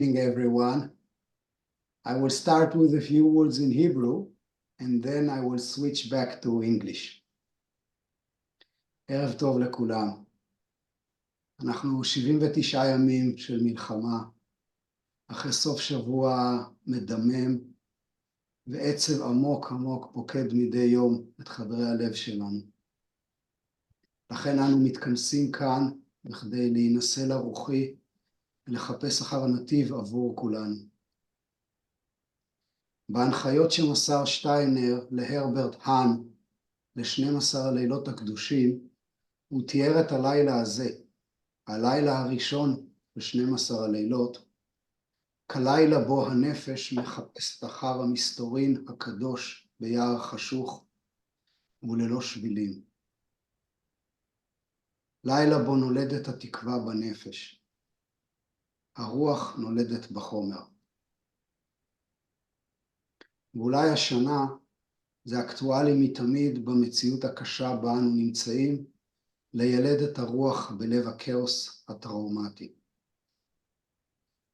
Good evening, everyone. I will start with a few words in Hebrew, and then I will switch back to English. ערב טוב לכולם. אנחנו 79 ימים של מלחמה, אחרי סוף שבוע מדמם, ועצב עמוק עמוק פוקד מדי יום את חדרי הלב שלנו. לכן אנו מתכנסים כאן בכדי להינשא לרוחי ולחפש אחר הנתיב עבור כולנו. בהנחיות שמסר שטיינר להרברט האן ל-12 הלילות הקדושים, הוא תיאר את הלילה הזה, הלילה הראשון ב-12 הלילות, כלילה בו הנפש מחפשת אחר המסתורין הקדוש ביער חשוך וללא שבילים. לילה בו נולדת התקווה בנפש. הרוח נולדת בחומר. ואולי השנה זה אקטואלי מתמיד במציאות הקשה בה אנו נמצאים, לילד את הרוח בלב הכאוס הטראומטי.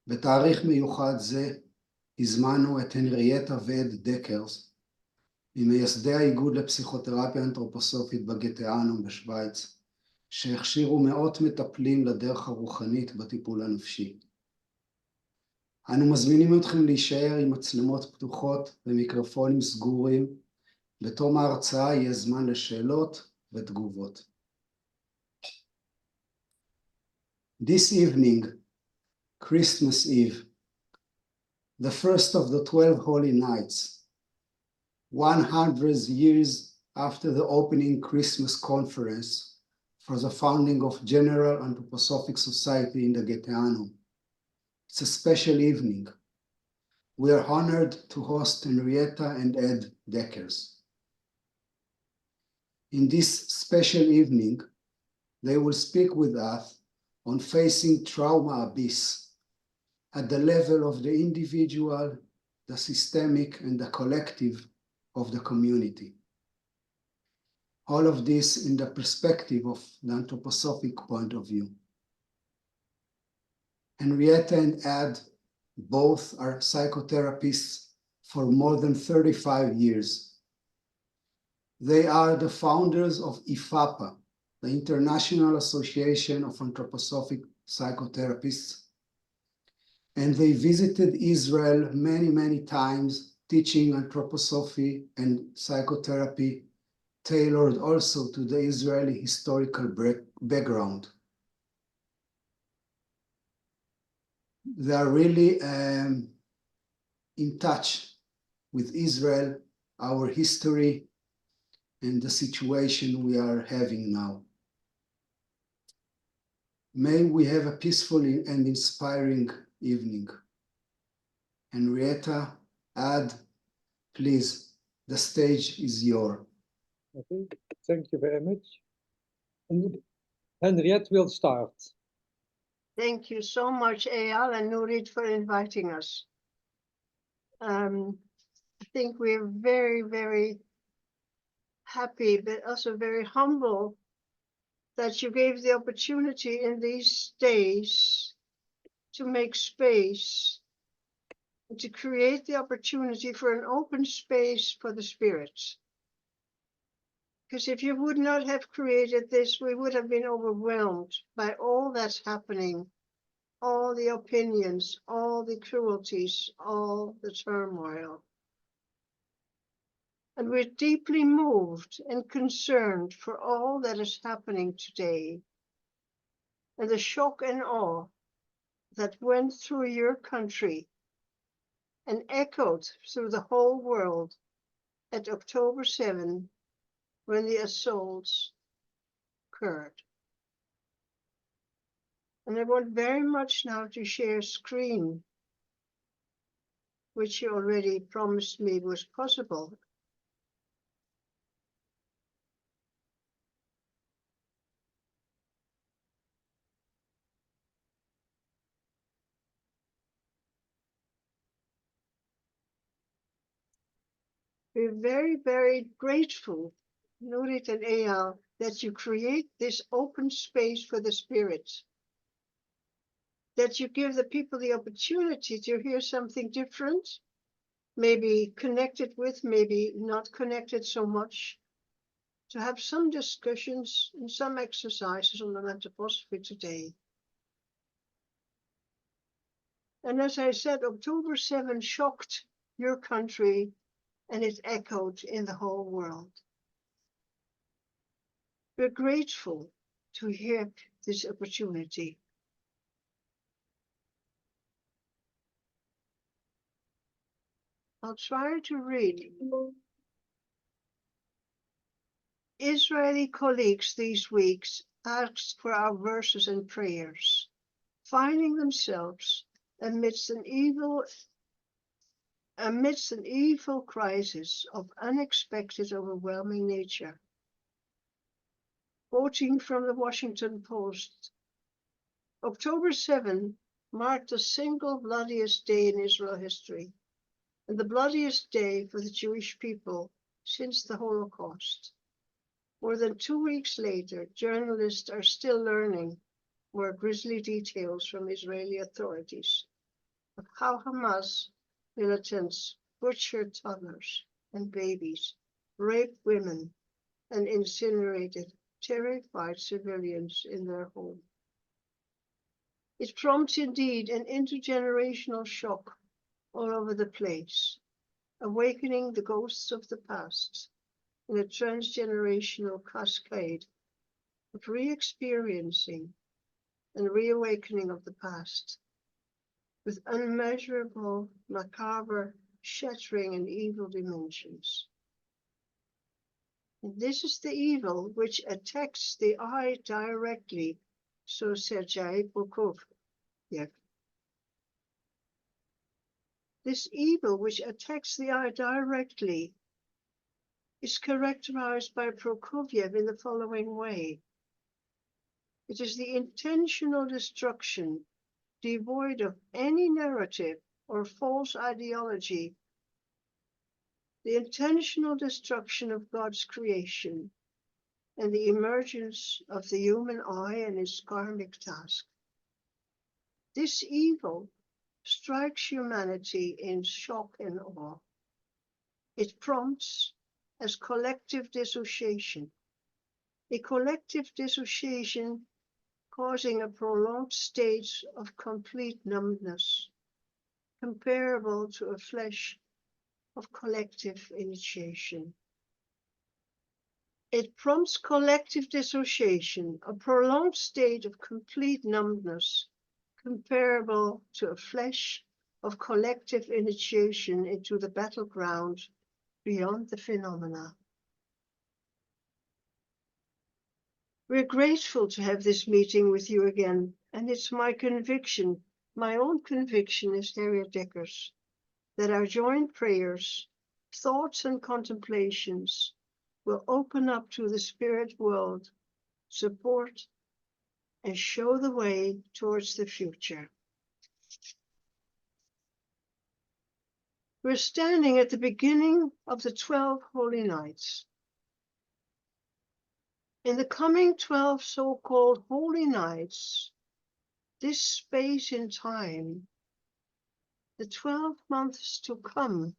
בתאריך מיוחד זה הזמנו את הנרייטה ואת דקרס, ממייסדי האיגוד לפסיכותרפיה אנתרופוסופית בגיתאנום בשוויץ, שהכשירו מאות מטפלים לדרך הרוחנית בטיפול הנפשי. אנו מזמינים אתכם להישאר עם מצלמות פתוחות ומיקרופונים סגורים. בתום ההרצאה יהיה זמן לשאלות ותגובות. This evening, Christmas Eve, the first of the 12 holy nights, 100 years after the opening Christmas conference for the founding of General Anthroposophic Society in the Bgitanum. It's a special evening. We are honored to host Henrietta and Ed Deckers. In this special evening, they will speak with us on facing trauma abyss at the level of the individual, the systemic, and the collective of the community. All of this in the perspective of the anthroposophic point of view. Henrietta and Ed both are psychotherapists for more than 35 years. They are the founders of IFAPA, the International Association of Anthroposophic Psychotherapists, and they visited Israel many, many times, teaching anthroposophy and psychotherapy, tailored also to the Israeli historical background. They are really in touch with Israel, our history, and the situation we are having now. May we have a peaceful and inspiring evening. Henrietta, Ad, please, the stage is yours. Okay, thank you very much. And Henriette will start. Thank you so much, Eyal and Nurit, for inviting us. I think we're very, very happy, but also very humble that you gave the opportunity in these days to make space, and to create the opportunity for an open space for the spirits. Because if you would not have created this, we would have been overwhelmed by all that's happening, all the opinions, all the cruelties, all the turmoil. And we're deeply moved and concerned for all that is happening today, and the shock and awe that went through your country and echoed through the whole world at October 7, when the assaults occurred. And I want very much now to share screen, which you already promised me was possible. We're very, very grateful, Nurit and Eyal, that you create this open space for the spirits. that you give the people the opportunity to hear something different, maybe connected with, maybe not connected so much, to have some discussions and some exercises on the Anthroposophy today. And as I said, October 7 shocked your country and it echoed in the whole world. We're grateful to hear this opportunity. I'll try to read. Israeli colleagues these weeks asked for our verses and prayers, finding themselves amidst an evil crisis of unexpected, overwhelming nature. Quoting from the Washington Post, October 7 marked the single bloodiest day in Israel history, and the bloodiest day for the Jewish people since the Holocaust. More than 2 weeks later, journalists are still learning more grisly details from Israeli authorities of how Hamas militants butchered toddlers and babies, raped women, and incinerated terrified civilians in their home. It prompts indeed an intergenerational shock all over the place, awakening the ghosts of the past in a transgenerational cascade of re-experiencing and reawakening of the past, with unmeasurable, macabre, shattering and evil dimensions. And this is the evil which attacks the eye directly, so said Jair Prokofiev. This evil which attacks the eye directly is characterized by Prokofiev in the following way. It is the intentional destruction, devoid of any narrative or false ideology, the intentional destruction of God's creation and the emergence of the human eye and its karmic task. This evil strikes humanity in shock and awe. It prompts as collective dissociation, a collective dissociation causing a prolonged state of complete numbness, comparable to a flash of collective initiation. It prompts collective dissociation, a prolonged state of complete numbness, comparable to a flash of collective initiation into the battleground beyond the phenomena. We're grateful to have this meeting with you again, and it's my conviction, my own conviction as Harriet Dekers, that our joint prayers, thoughts and contemplations will open up to the spirit world, support and show the way towards the future. We're standing at the beginning of the 12 Holy Nights. In the coming 12 so-called Holy Nights, this space in time, the 12 months to come,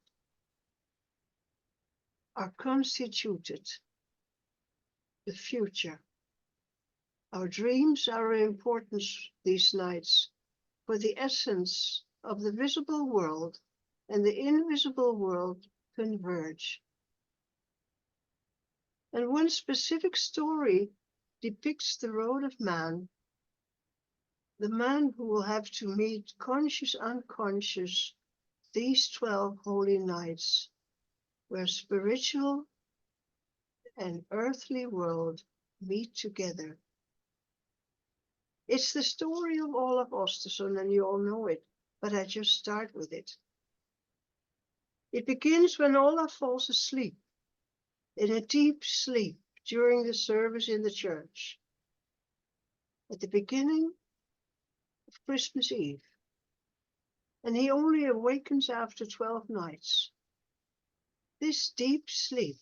are constituted the future. Our dreams are of importance these nights, for the essence of the visible world and the invisible world converge. And one specific story depicts the road of man, the man who will have to meet conscious, unconscious, these 12 holy nights, where spiritual and earthly world meet together. It's the story of Olaf Osterson, and you all know it, but I just start with it. It begins when Olaf falls asleep, in a deep sleep during the service in the church, at the beginning of Christmas Eve, and he only awakens after 12 nights. This deep sleep,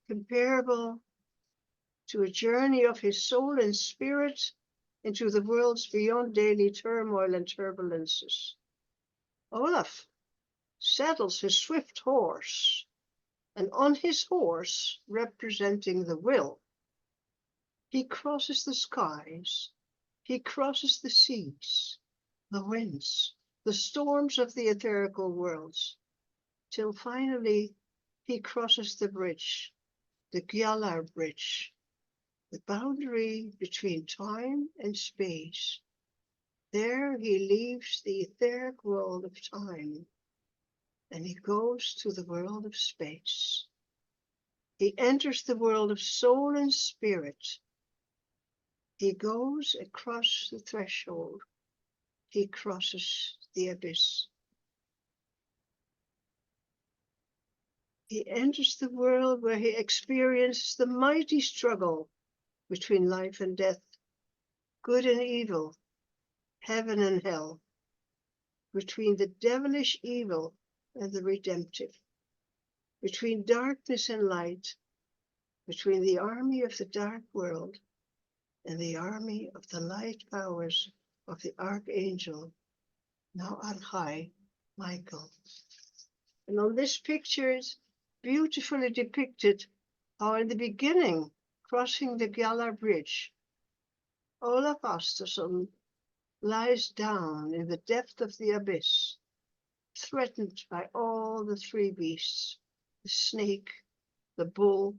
comparable to a journey of his soul and spirit into the worlds beyond daily turmoil and turbulences. Olaf saddles his swift horse, and on his horse, representing the will, he crosses the skies, he crosses the seas, the winds, the storms of the etherical worlds, till finally he crosses the bridge, the Gjallar Bridge, the boundary between time and space. There he leaves the etheric world of time, and he goes to the world of space. He enters the world of soul and spirit. He goes across the threshold. He crosses the abyss. He enters the world where he experiences the mighty struggle between life and death, good and evil, heaven and hell, between the devilish evil and the redemptive, between darkness and light, between the army of the dark world and the army of the light powers of the archangel, now on high, Michael. And on this picture is beautifully depicted how in the beginning, crossing the Gjallar Bridge, Olaf Asterson lies down in the depth of the abyss, threatened by all the three beasts, the snake, the bull,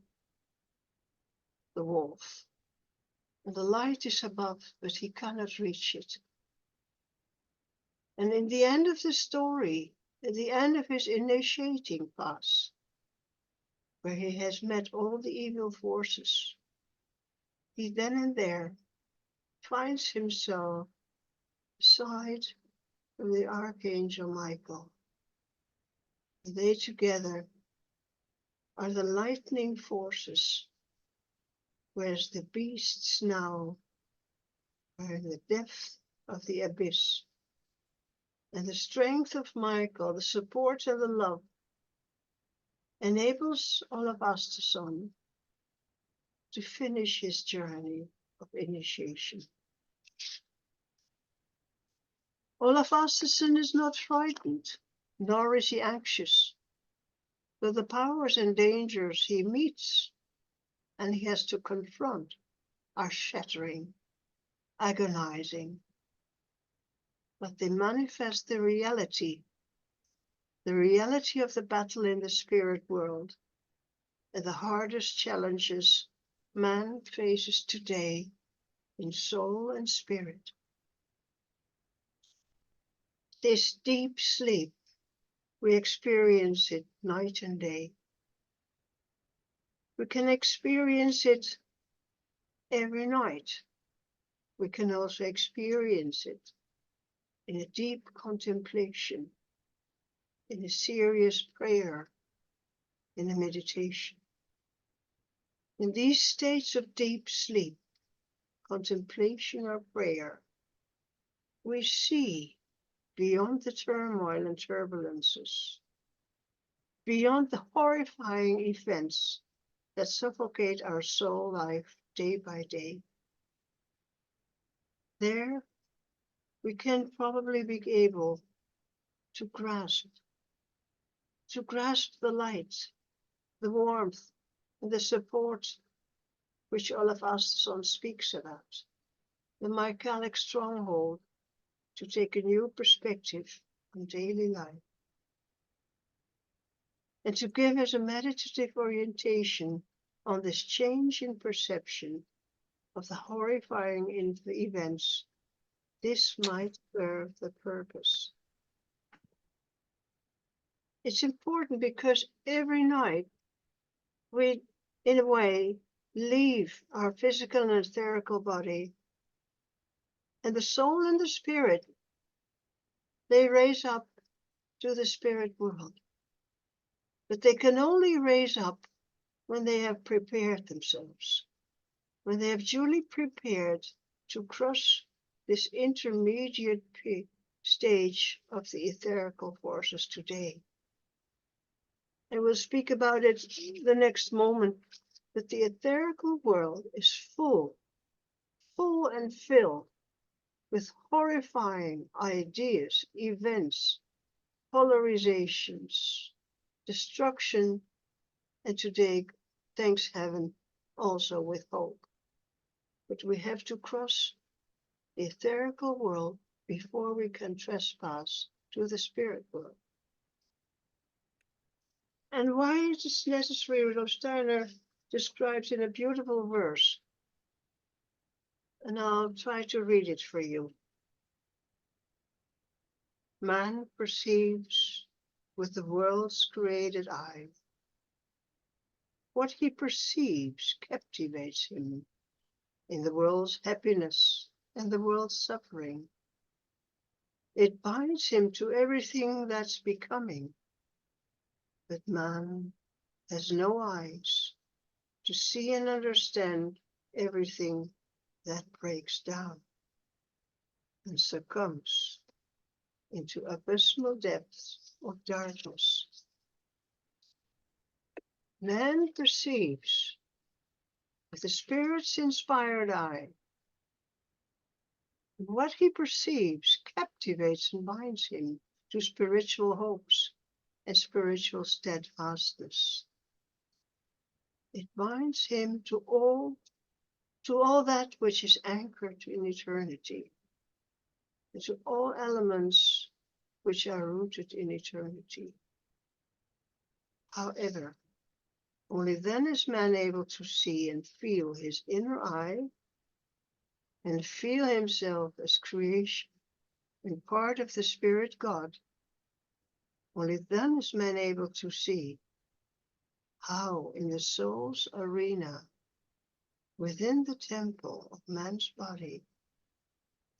the wolf. And the light is above, but he cannot reach it. And in the end of the story, at the end of his initiating pass, where he has met all the evil forces, he then and there finds himself aside from the Archangel Michael. And they together are the lightning forces, whereas the beasts now are in the depth of the abyss. And the strength of Michael, the support and the love, enables Olaf Asterson to finish his journey of initiation. Olaf Asterson is not frightened, nor is he anxious, but the powers and dangers he meets and he has to confront are shattering, agonizing, but they manifest the reality of the battle in the spirit world and the hardest challenges man faces today in soul and spirit. This deep sleep, we experience it night and day. We can experience it every night. We can also experience it in a deep contemplation, in a serious prayer, in a meditation. In these states of deep sleep, contemplation or prayer, we see beyond the turmoil and turbulences, beyond the horrifying events that suffocate our soul life day by day. There, we can probably be able to grasp the light, the warmth, and the support which Olaf Asterson speaks about, the Michaelic stronghold to take a new perspective on daily life, and to give us a meditative orientation on this change in perception of the horrifying events. This might serve the purpose. It's important because every night we, in a way, leave our physical and etherical body, and the soul and the spirit, they raise up to the spirit world. But they can only raise up when they have prepared themselves, when they have duly prepared to cross this intermediate stage of the etherical forces today. And we'll speak about it the next moment, that the etherical world is full and filled with horrifying ideas, events, polarizations, destruction, and today, thanks heaven, also with hope. But we have to cross the etherical world before we can trespass to the spirit world. And why is this necessary? Rudolf Steiner describes in a beautiful verse, and I'll try to read it for you. Man perceives with the world's created eye. What he perceives captivates him in the world's happiness and the world's suffering. It binds him to everything that's becoming. But man has no eyes to see and understand everything that breaks down and succumbs into abysmal depths of darkness. Man perceives with the Spirit's inspired eye. What he perceives captivates and binds him to spiritual hopes and spiritual steadfastness. It binds him to all that which is anchored in eternity, and to all elements which are rooted in eternity. However, only then is man able to see and feel his inner eye and feel himself as creation and part of the Spirit God. Only then is man able to see how in the soul's arena, within the temple of man's body,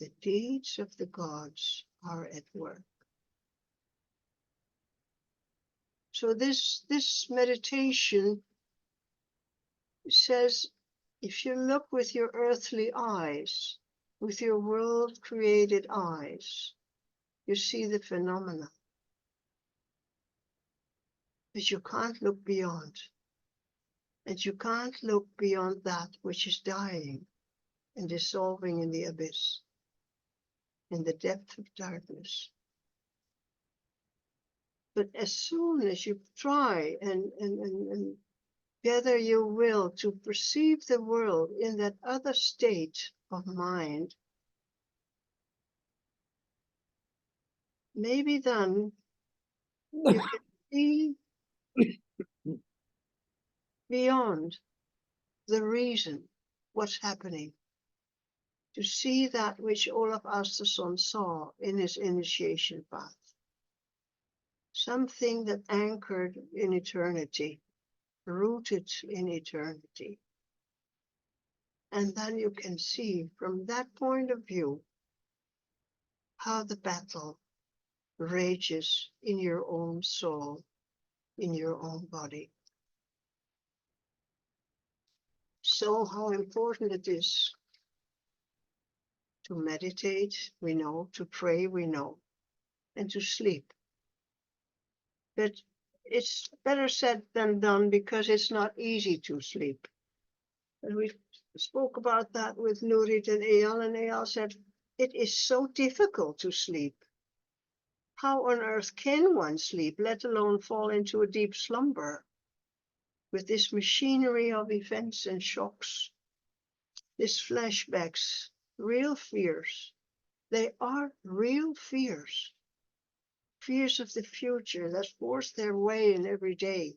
the deeds of the gods are at work. So this meditation says, if you look with your earthly eyes, with your world-created eyes, you see the phenomena. But you can't look beyond. And you can't look beyond that which is dying and dissolving in the abyss, in the depth of darkness. But as soon as you try and gather your will to perceive the world in that other state of mind, maybe then you can see beyond the reason what's happening, to see that which Olaf Asterson saw in his initiation path. Something that anchored in eternity, rooted in eternity. And then you can see from that point of view how the battle rages in your own soul, in your own body. So how important it is to meditate, we know, to pray, we know, and to sleep. But it's better said than done because it's not easy to sleep. And we spoke about that with Nurit and Eyal said, it is so difficult to sleep. How on earth can one sleep, let alone fall into a deep slumber with this machinery of events and shocks, these flashbacks, real fears. They are real fears. Fears of the future that force their way in every day.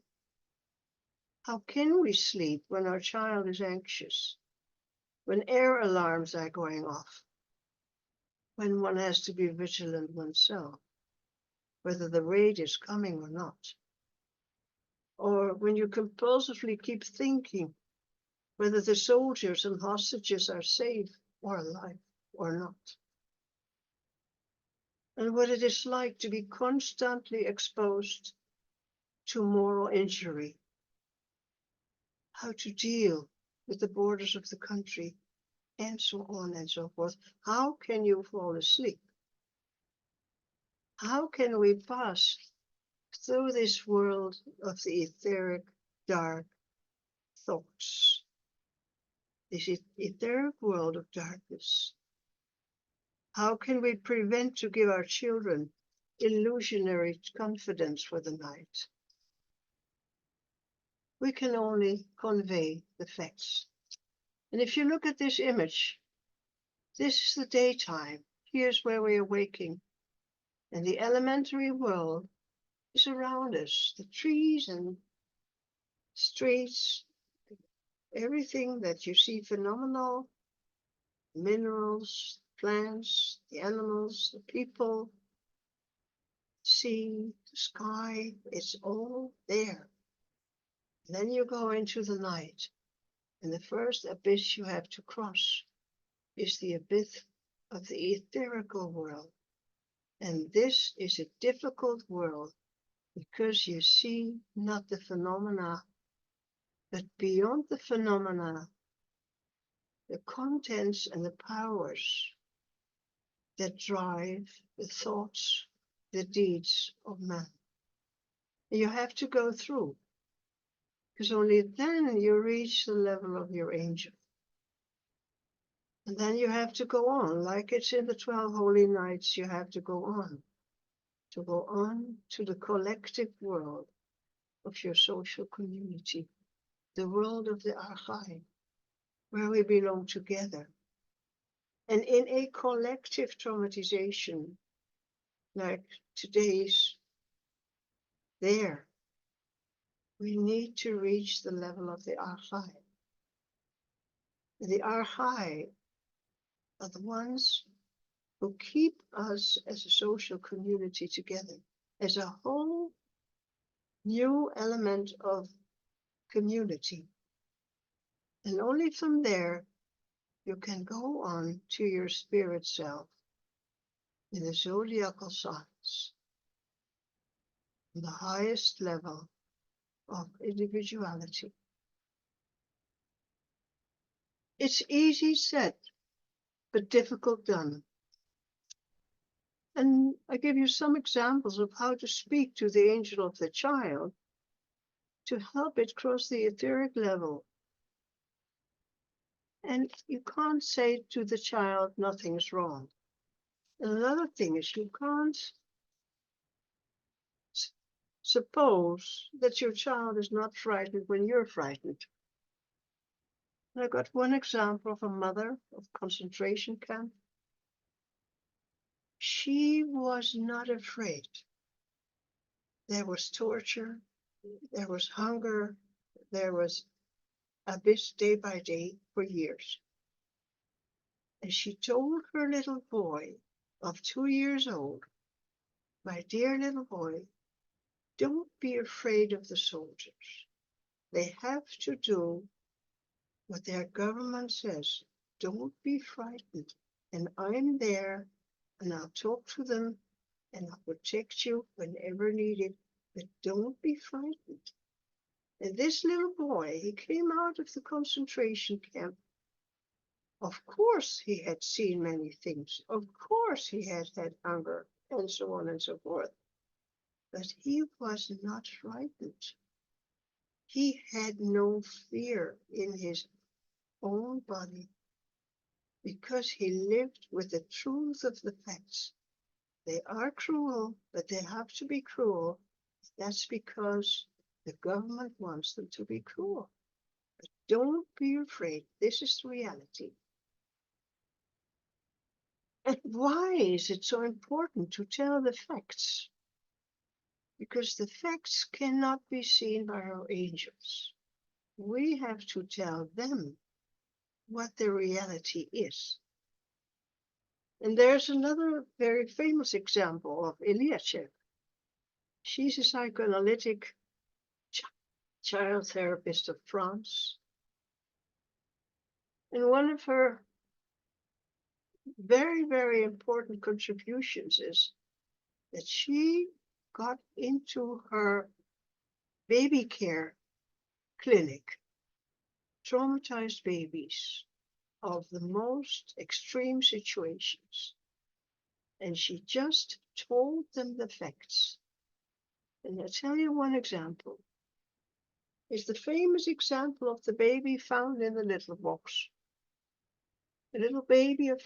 How can we sleep when our child is anxious? When air alarms are going off? When one has to be vigilant oneself, whether the raid is coming or not? Or when you compulsively keep thinking whether the soldiers and hostages are safe or alive or not? And what it is like to be constantly exposed to moral injury, how to deal with the borders of the country, and so on and so forth. How can you fall asleep? How can we pass through this world of the etheric, dark thoughts, this etheric world of darkness, How can we prevent to give our children illusionary confidence for the night? We can only convey the facts. And if you look at this image, this is the daytime. Here's where we are waking. And the elementary world is around us. The trees and streets, everything that you see phenomenal, minerals, plants, the animals, the people, sea, the sky, it's all there. And then you go into the night, and the first abyss you have to cross is the abyss of the etherical world. And this is a difficult world because you see not the phenomena, but beyond the phenomena, the contents and the powers that drive the thoughts, the deeds of man. And you have to go through, because only then you reach the level of your angel. And then you have to go on, like it's in the 12 Holy Nights, you have to go on to the collective world of your social community, the world of the Archai, where we belong together. And in a collective traumatization, like today's there, we need to reach the level of the Archai. The Archai are the ones who keep us as a social community together, as a whole new element of community. And only from there you can go on to your spirit self in the zodiacal signs, the highest level of individuality. It's easy said, but difficult done. And I give you some examples of how to speak to the angel of the child to help it cross the etheric level. And you can't say to the child, nothing's wrong. And another thing is you can't suppose that your child is not frightened when you're frightened. And I got one example of a mother of concentration camp. She was not afraid. There was torture, there was hunger, there was abyss day by day for years. And she told her little boy of 2 years old, my dear little boy, don't be afraid of the soldiers. They have to do what their government says. Don't be frightened. And I'm there, and I'll talk to them, and I'll protect you whenever needed. But don't be frightened. And this little boy, he came out of the concentration camp. Of course, he had seen many things. Of course, he had had hunger, and so on and so forth. But he was not frightened. He had no fear in his own body because he lived with the truth of the facts. They are cruel, but they have to be cruel. That's because the government wants them to be cruel. But don't be afraid. This is reality. And why is it so important to tell the facts? Because the facts cannot be seen by our angels. We have to tell them what the reality is. And there's another very famous example of Eliachev. She's a psychoanalytic child therapist of France. And one of her very, very important contributions is that she got into her baby care clinic traumatized babies of the most extreme situations. And she just told them the facts. And I'll tell you one example. Is the famous example of the baby found in the little box. A little baby of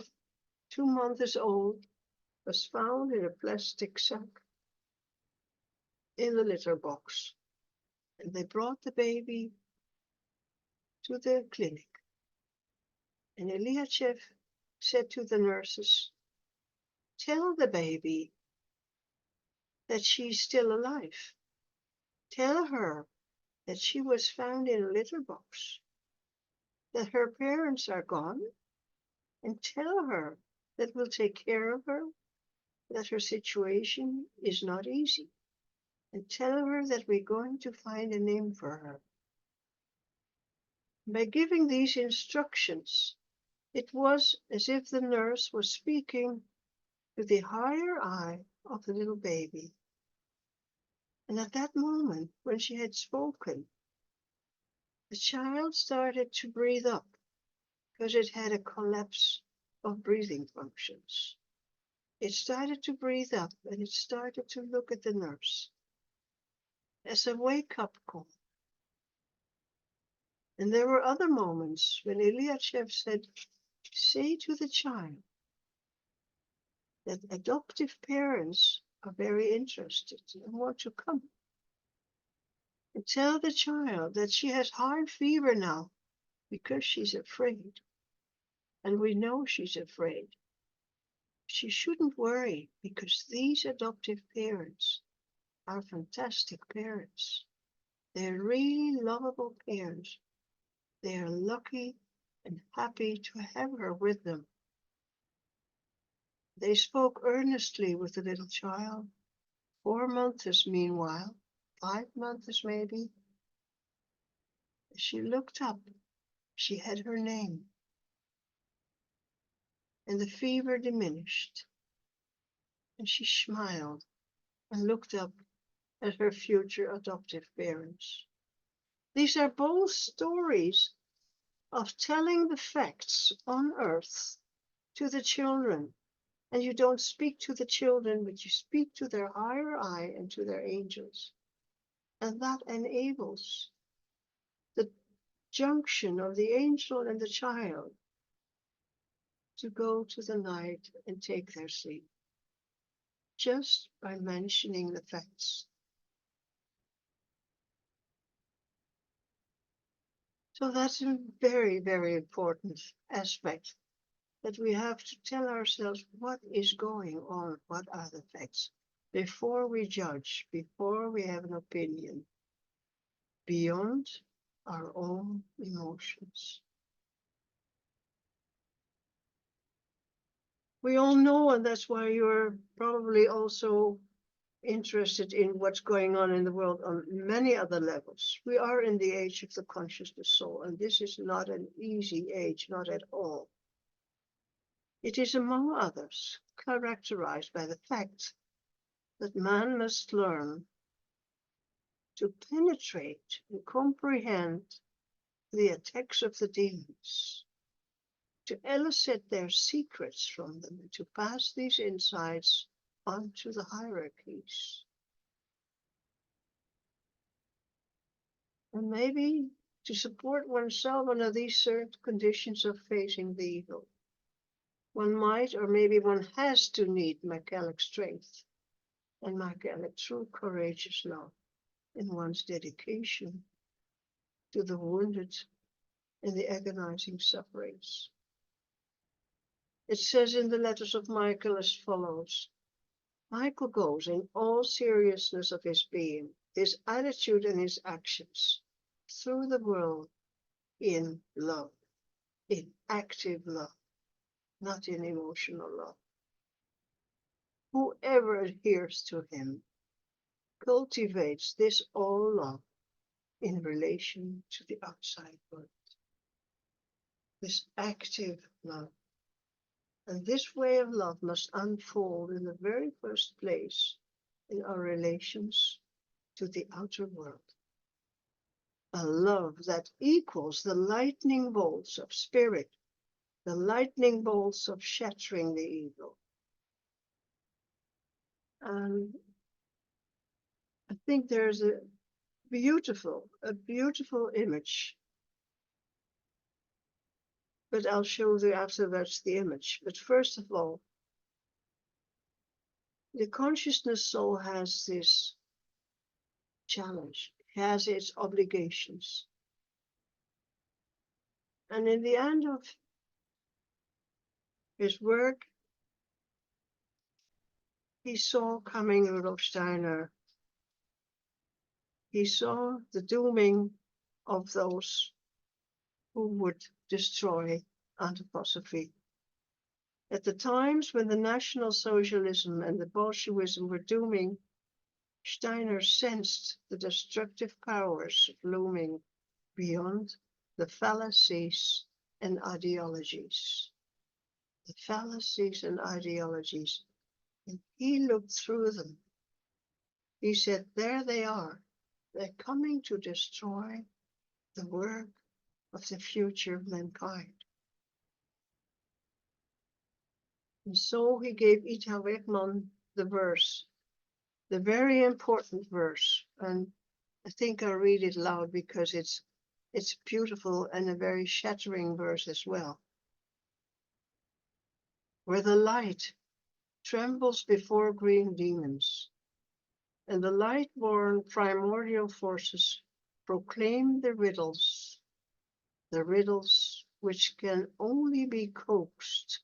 2 months old, was found in a plastic sack in the litter box. And they brought the baby to the clinic. And Eliachev said to the nurses, "Tell the baby that she's still alive. Tell her that she was found in a litter box, that her parents are gone, and tell her that we'll take care of her, that her situation is not easy, and tell her that we're going to find a name for her." By giving these instructions, it was as if the nurse was speaking to the higher I of the little baby. And at that moment, when she had spoken, the child started to breathe up because it had a collapse of breathing functions. It started to breathe up and it started to look at the nurse as a wake-up call. And there were other moments when Eliachev said, "Say to the child that adoptive parents are very interested and want to come. And tell the child that she has high fever now because she's afraid. And we know she's afraid. She shouldn't worry because these adoptive parents are fantastic parents. They're really lovable parents. They are lucky and happy to have her with them." They spoke earnestly with the little child. 4 months meanwhile, 5 months maybe. As she looked up, she had her name. And the fever diminished. And she smiled and looked up at her future adoptive parents. These are both stories of telling the facts on earth to the children. And you don't speak to the children, but you speak to their higher I and to their angels. And that enables the junction of the angel and the child to go to the night and take their sleep, just by mentioning the facts. So that's a very, very important aspect, that we have to tell ourselves what is going on, what are the facts, before we judge, before we have an opinion, beyond our own emotions. We all know, and that's why you're probably also interested in what's going on in the world on many other levels. We are in the age of the consciousness soul, and this is not an easy age, not at all. It is, among others, characterized by the fact that man must learn to penetrate and comprehend the attacks of the demons, to elicit their secrets from them, and to pass these insights onto the hierarchies. And maybe to support oneself under these certain conditions of facing the evil, one might, or maybe one has to need Michaelic strength and Michaelic true courageous love in one's dedication to the wounded and the agonizing sufferings. It says in the letters of Michael as follows: Michael goes in all seriousness of his being, his attitude and his actions through the world in love, in active love, not in emotional love. Whoever adheres to him cultivates this all love in relation to the outside world. This active love. And this way of love must unfold in the very first place in our relations to the outer world. A love that equals the lightning bolts of spirit, the lightning bolts of shattering the evil. And I think there's a beautiful image but I'll show you afterwards the image. But first of all, the consciousness soul has this challenge, has its obligations. And in the end of his work, he saw coming Rudolf Steiner. He saw the dooming of those who would destroy Anthroposophy. At the times when the National Socialism and the Bolshevism were dooming, Steiner sensed the destructive powers looming beyond the fallacies and ideologies. The fallacies and ideologies. And he looked through them. He said, there they are. They're coming to destroy the work of the future of mankind. And so he gave Ita Wegman the verse, the very important verse. And I think I'll read it loud because it's beautiful and a very shattering verse as well. Where the light trembles before green demons, and the light-born primordial forces proclaim the riddles which can only be coaxed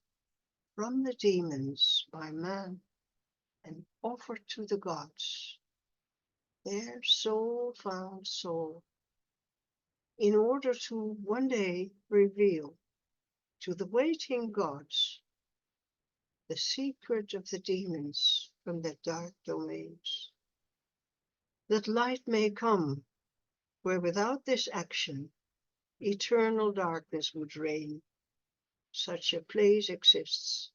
from the demons by man and offered to the gods, their soul-found soul, in order to one day reveal to the waiting gods the secret of the demons from their dark domains, that light may come where without this action eternal darkness would reign. Such a place exists,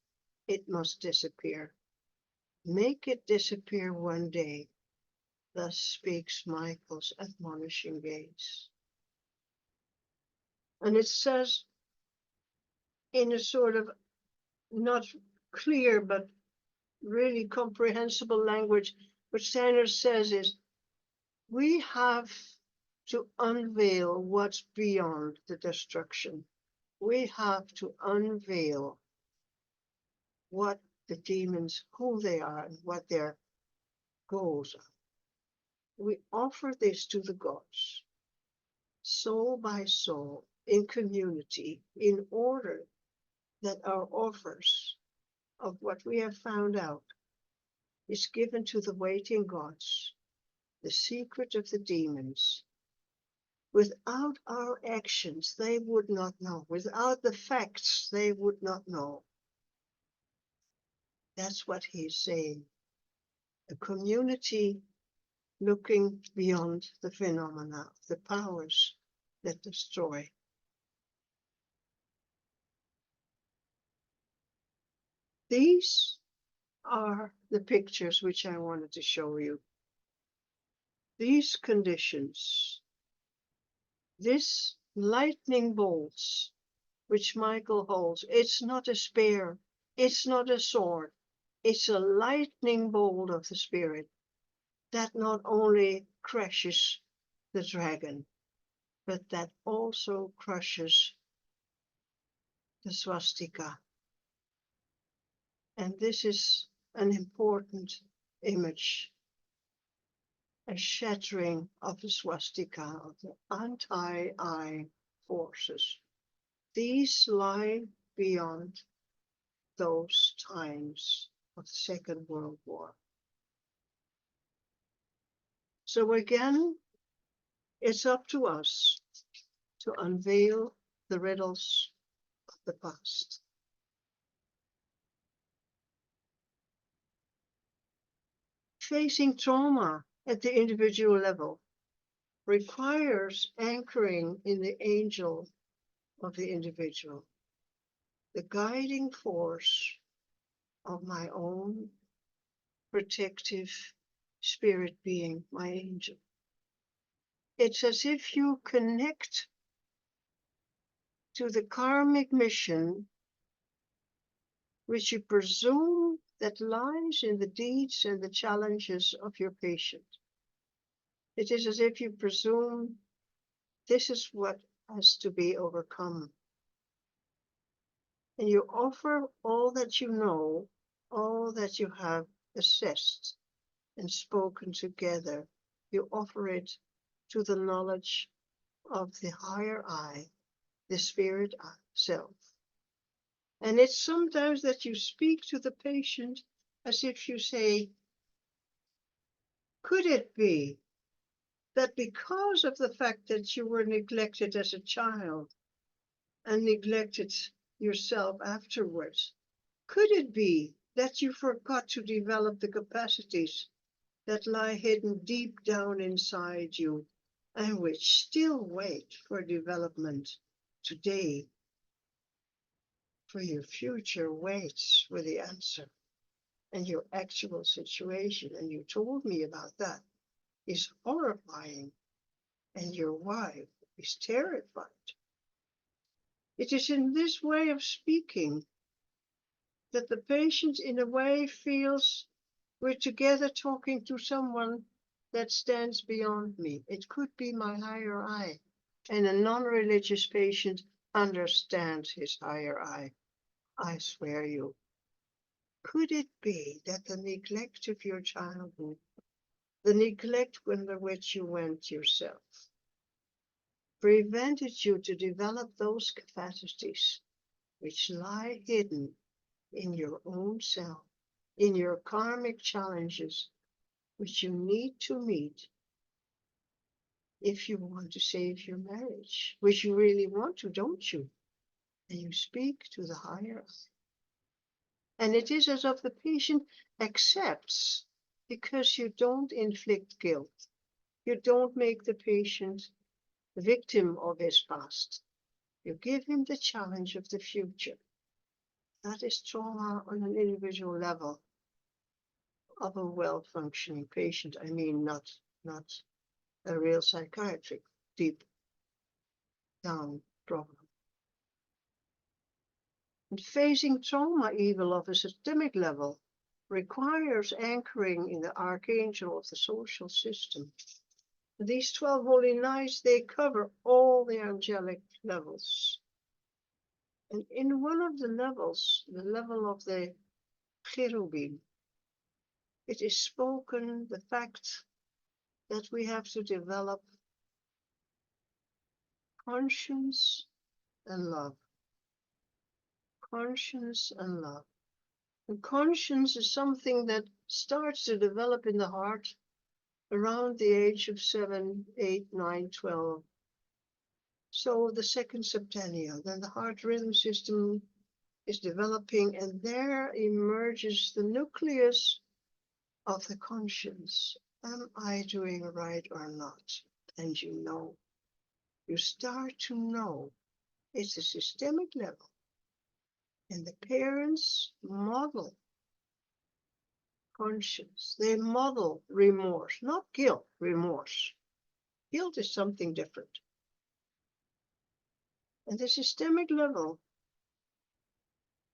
it must disappear. Make it disappear one day, thus speaks Michael's admonishing gaze. And it says in a sort of not clear but really comprehensible language, what Steiner says is, we have to unveil what's beyond the destruction. We have to unveil what the demons, who they are, and what their goals are. We offer this to the gods, soul by soul, in community, in order that our offers of what we have found out is given to the waiting gods, the secret of the demons. Without our actions, they would not know. Without the facts, they would not know. That's what he's saying. A community looking beyond the phenomena, the powers that destroy. These are the pictures which I wanted to show you. These conditions, this lightning bolts which Michael holds, it's not a spear, it's not a sword, it's a lightning bolt of the spirit that not only crushes the dragon, but that also crushes the swastika. And this is an important image, a shattering of the swastika, of the anti-I forces. These lie beyond those times of the Second World War. So again, it's up to us to unveil the riddles of the past. Facing trauma at the individual level requires anchoring in the angel of the individual, the guiding force of my own protective spirit being, my angel. It's as if you connect to the karmic mission which you presume that lies in the deeds and the challenges of your patient. It is as if you presume this is what has to be overcome. and you offer all that you know, all that you have assessed and spoken together. You offer it to the knowledge of the higher I, the spirit self. And it's sometimes that you speak to the patient as if you say, could it be that because of the fact that you were neglected as a child and neglected yourself afterwards, could it be that you forgot to develop the capacities that lie hidden deep down inside you and which still wait for development today? For your future waits for the answer, and your actual situation, and you told me about that, is horrifying, and your wife is terrified. It is in this way of speaking that the patient in a way feels we're together talking to someone that stands beyond me. It could be my higher I, and a non-religious patient understands his higher I swear you. Could it be that the neglect of your childhood, the neglect under which you went yourself, prevented you to develop those capacities which lie hidden in your own self, in your karmic challenges, which you need to meet if you want to save your marriage, which you really want to, don't you? And you speak to the higher I. And it is as if the patient accepts, because you don't inflict guilt. You don't make the patient the victim of his past. You give him the challenge of the future. That is trauma on an individual level of a well-functioning patient. I mean, not a real psychiatric deep down problem. And facing trauma evil of a systemic level requires anchoring in the archangel of the social system. These 12 holy nights, they cover all the angelic levels. And in one of the levels, the level of the cherubim, it is spoken the fact that we have to develop conscience and love. Conscience and love. And conscience is something that starts to develop in the heart around the age of 7, 8, 9, 12. So the second septennial, then the heart rhythm system is developing, and there emerges the nucleus of the conscience. Am I doing right or not? And you know. You start to know. It's a systemic level. And the parents model conscience. They model remorse, not guilt, remorse. Guilt is something different. And the systemic level,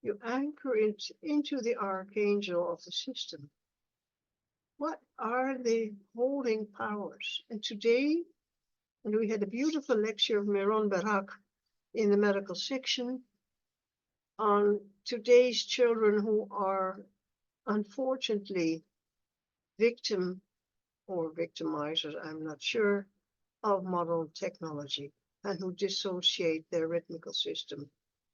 you anchor it into the archangel of the system. What are the holding powers? And today, and we had a beautiful lecture of Meron Barak in the medical section on today's children who are unfortunately victim or victimizers, I'm not sure, of modern technology, and who dissociate their rhythmical system,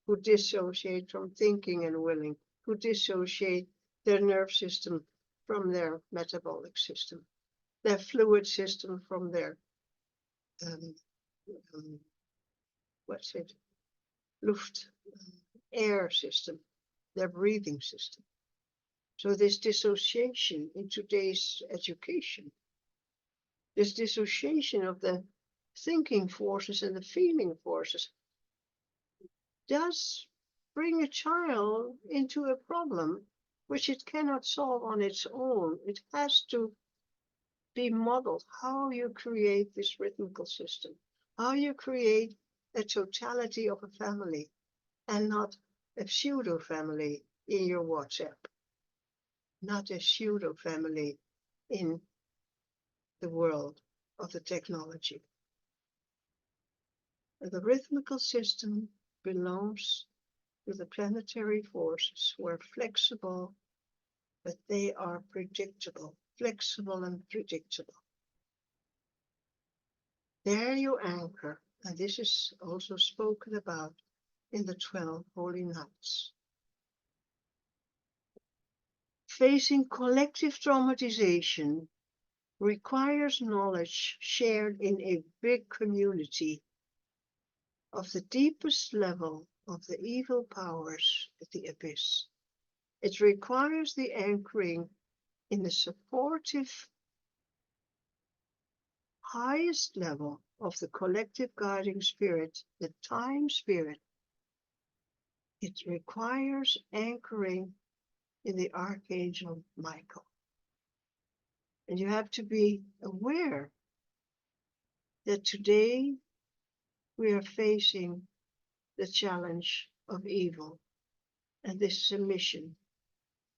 who dissociate from thinking and willing, who dissociate their nerve system from their metabolic system, their fluid system from their air system, their breathing system. So this dissociation in today's education, this dissociation of the thinking forces and the feeling forces, does bring a child into a problem which it cannot solve on its own. It has to be modeled how you create this rhythmical system, how you create a totality of a family and not a pseudo family in your WhatsApp, not a pseudo family in the world of the technology. The rhythmical system belongs to the planetary forces who are flexible, but they are predictable, flexible and predictable. There you anchor, and this is also spoken about in the 12 Holy Nights. Facing collective traumatization requires knowledge shared in a big community of the deepest level of the evil powers at the abyss. It requires the anchoring in the supportive highest level of the collective guiding spirit, the time spirit. It requires anchoring in the Archangel Michael. And you have to be aware that today we are facing the challenge of evil. And this is a mission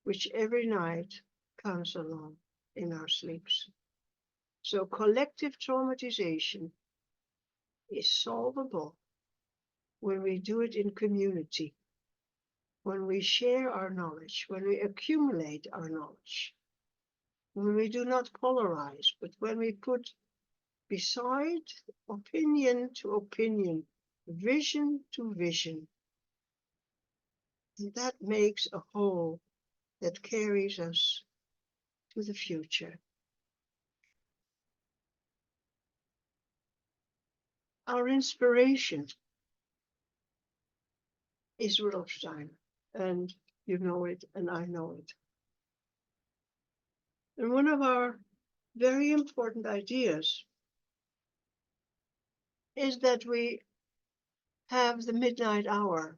which every night comes along in our sleeps. So collective traumatization is solvable when we do it in community, when we share our knowledge, when we accumulate our knowledge, when we do not polarize, but when we put beside opinion to opinion, vision to vision. And that makes a whole that carries us to the future. Our inspiration is Rudolf Steiner, and you know it, and I know it. And one of our very important ideas is that we have the midnight hour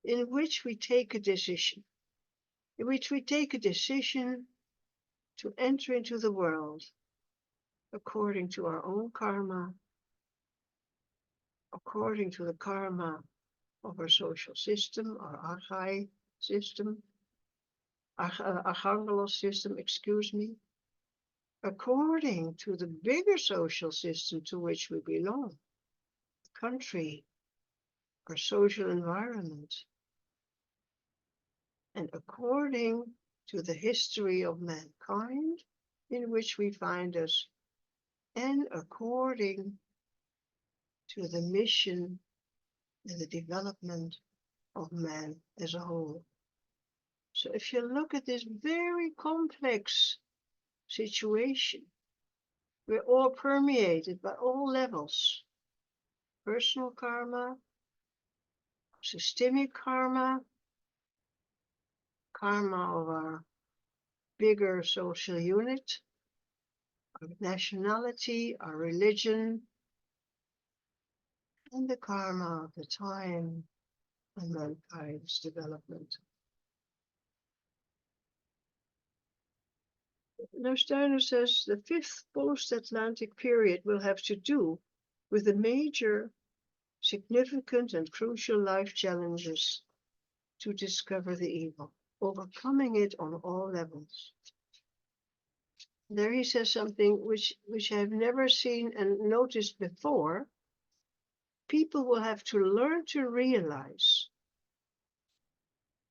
in which we take a decision, to enter into the world according to our own karma, according to the karma of our social system, our archai system, archangelos system, according to the bigger social system to which we belong, the country, our social environment, and according to the history of mankind in which we find us, and according to the mission and the development of man as a whole. So if you look at this very complex situation, we're all permeated by all levels: personal karma, systemic karma, karma of our bigger social unit, our nationality, our religion, and the karma of the time and mankind's development. Now Steiner says the fifth post-Atlantic period will have to do with the major, significant and crucial life challenges to discover the evil, overcoming it on all levels. There he says something which I've never seen and noticed before. People will have to learn to realize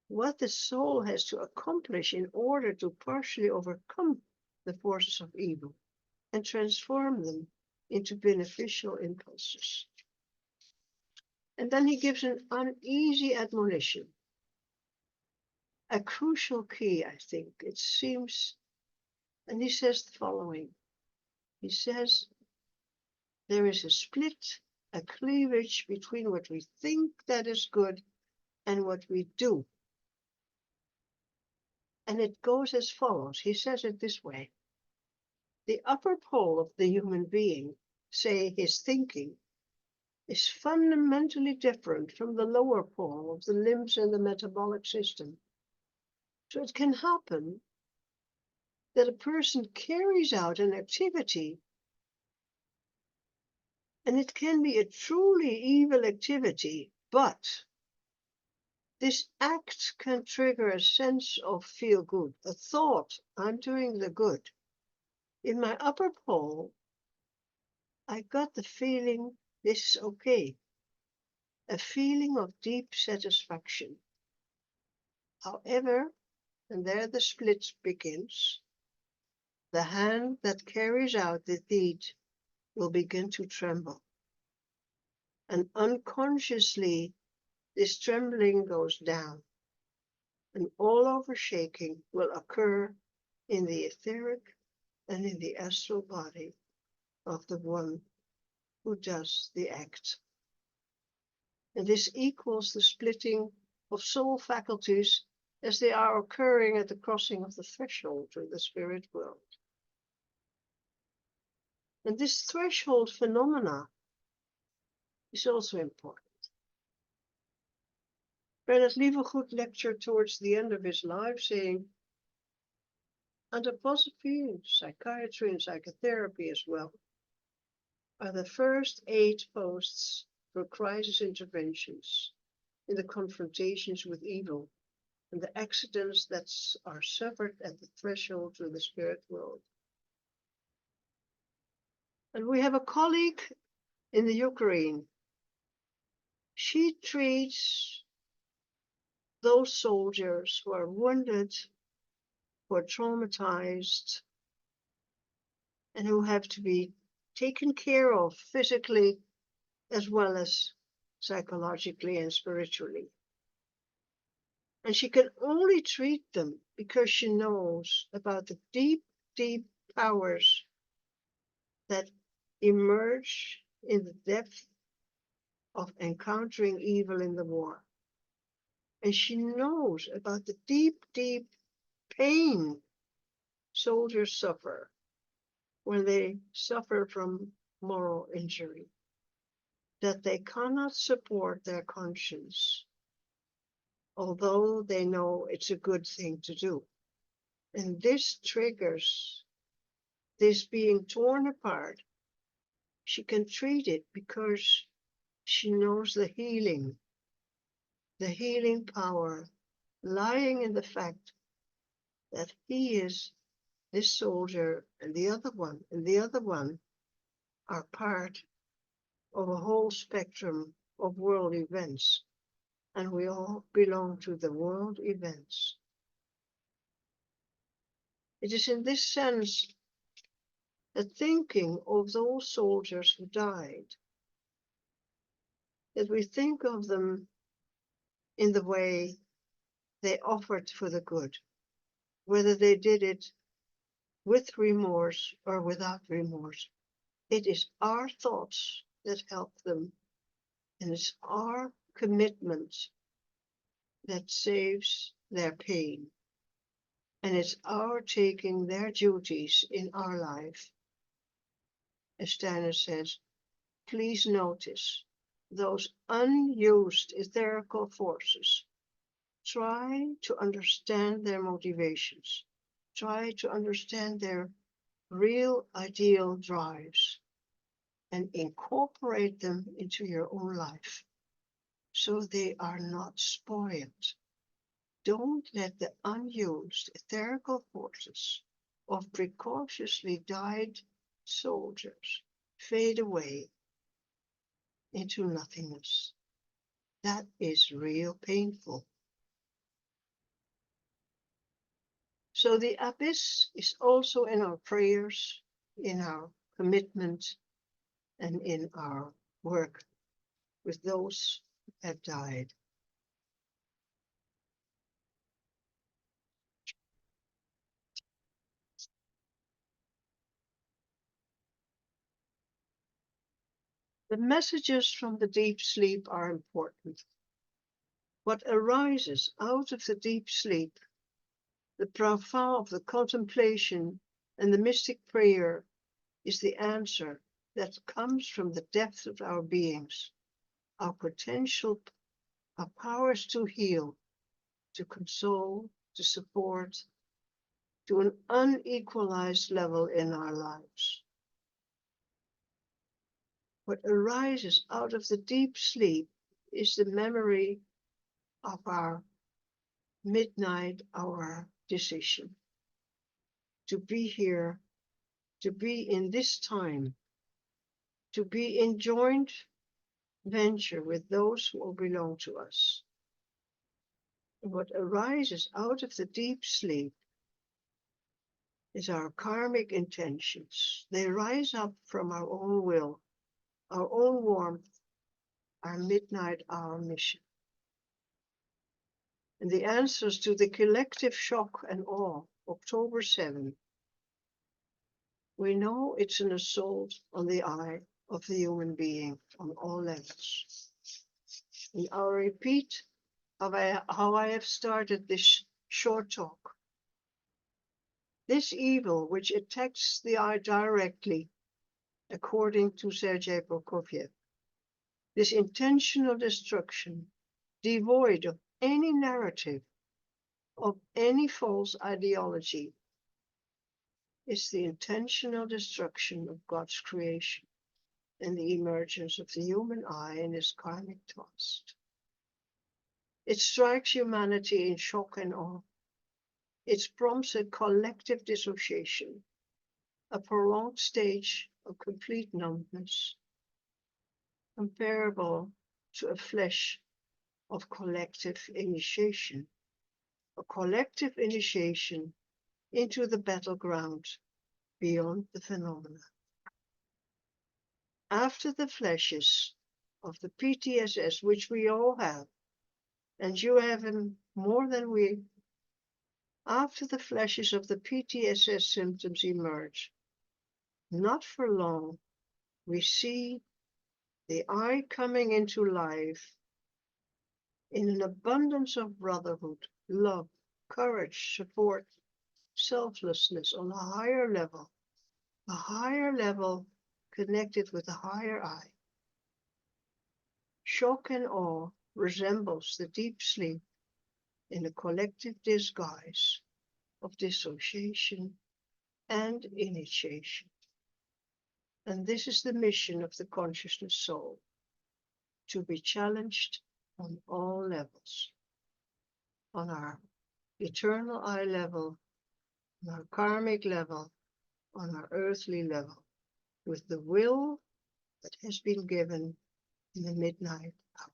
what the soul has to accomplish in order to partially overcome the forces of evil and transform them into beneficial impulses. And then he gives an uneasy admonition, a crucial key, I think. It seems, and he says the following. He says, there is a split, a cleavage between what we think that is good and what we do. And it goes as follows. He says it this way. The upper pole of the human being, say his thinking, is fundamentally different from the lower pole of the limbs and the metabolic system. So it can happen that a person carries out an activity, and it can be a truly evil activity, but this act can trigger a sense of feel good, a thought, I'm doing the good. In my upper pole, I got the feeling this is okay. a feeling of deep satisfaction. However, and there the split begins, the hand that carries out the deed will begin to tremble. And unconsciously, this trembling goes down. An all-over shaking will occur in the etheric and in the astral body of the one who does the act. And this equals the splitting of soul faculties as they are occurring at the crossing of the threshold to the spirit world. And this threshold phenomena is also important. Bernard Lievegoed lectured towards the end of his life saying, Anthroposophy, psychiatry and psychotherapy as well, are the first 8 posts for crisis interventions in the confrontations with evil and the accidents that are suffered at the threshold to the spirit world. And we have a colleague in the Ukraine. She treats those soldiers who are wounded, who are traumatized, and who have to be taken care of physically as well as psychologically and spiritually. And she can only treat them because she knows about the deep, deep powers that emerge in the depth of encountering evil in the war. And she knows about the deep, deep pain soldiers suffer when they suffer from moral injury, that they cannot support their conscience, although they know it's a good thing to do. And this triggers this being torn apart. She can treat it because she knows the healing power lying in the fact that he is this soldier and the other one are part of a whole spectrum of world events, and we all belong to the world events. It is in this sense that thinking of those soldiers who died, that we think of them in the way they offered for the good, whether they did it with remorse or without remorse. It is our thoughts that help them, and it's our commitment that saves their pain. And it's our taking their duties in our life. As Steiner says, please notice those unused etherical forces. Try to understand their motivations. Try to understand their real ideal drives and incorporate them into your own life so they are not spoiled. Don't let the unused etherical forces of precautiously died soldiers fade away into nothingness. That is real painful. So the abyss is also in our prayers, in our commitment, and in our work with those who have died. The messages from the deep sleep are important. What arises out of the deep sleep, the profound of the contemplation and the mystic prayer, is the answer that comes from the depth of our beings, our potential, our powers to heal, to console, to support, to an unequalized level in our lives. What arises out of the deep sleep is the memory of our midnight hour decision to be here, to be in this time, to be enjoined venture with those who belong to us. What arises out of the deep sleep is our karmic intentions. They rise up from our own will, our own warmth, our midnight hour mission. And the answers to the collective shock and awe, October 7, we know it's an assault on the eye of the human being on all levels. And I'll repeat how I have started this short talk. This evil, which attacks the eye directly, according to Sergei Prokofiev, this intentional destruction, devoid of any narrative, of any false ideology, is the intentional destruction of God's creation and the emergence of the human eye in its karmic trust. It strikes humanity in shock and awe. It prompts a collective dissociation, a prolonged stage of complete numbness, comparable to a flash of collective initiation, a collective initiation into the battleground beyond the phenomena. After the flashes of the PTSS, which we all have, and you have them more than we, after the flashes of the PTSS symptoms emerge, not for long, we see the eye coming into life in an abundance of brotherhood, love, courage, support, selflessness on a higher level connected with a higher eye. Shock and awe resembles the deep sleep in a collective disguise of dissociation and initiation. And this is the mission of the consciousness soul, to be challenged on all levels, on our eternal eye level, on our karmic level, on our earthly level, with the will that has been given in the midnight hour.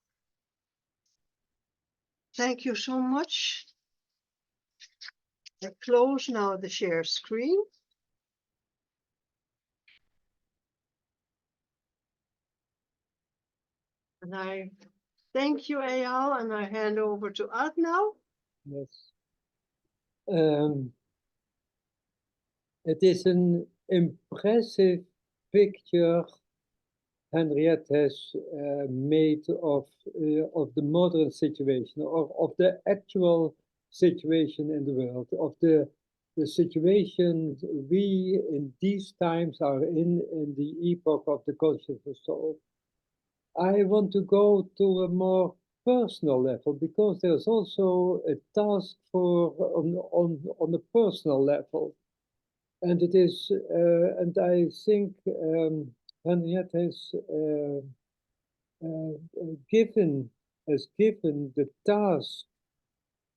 Thank you so much. I close now the share screen. And I thank you, Eyal, and I hand over to Ad now. Yes. It is an impressive picture Henriette has made of the modern situation, of the actual situation in the world, of the situation we in these times are in the epoch of the consciousness soul. I want to go to a more personal level, because there's also a task for on a personal level, and it is and I think Henriette has given the task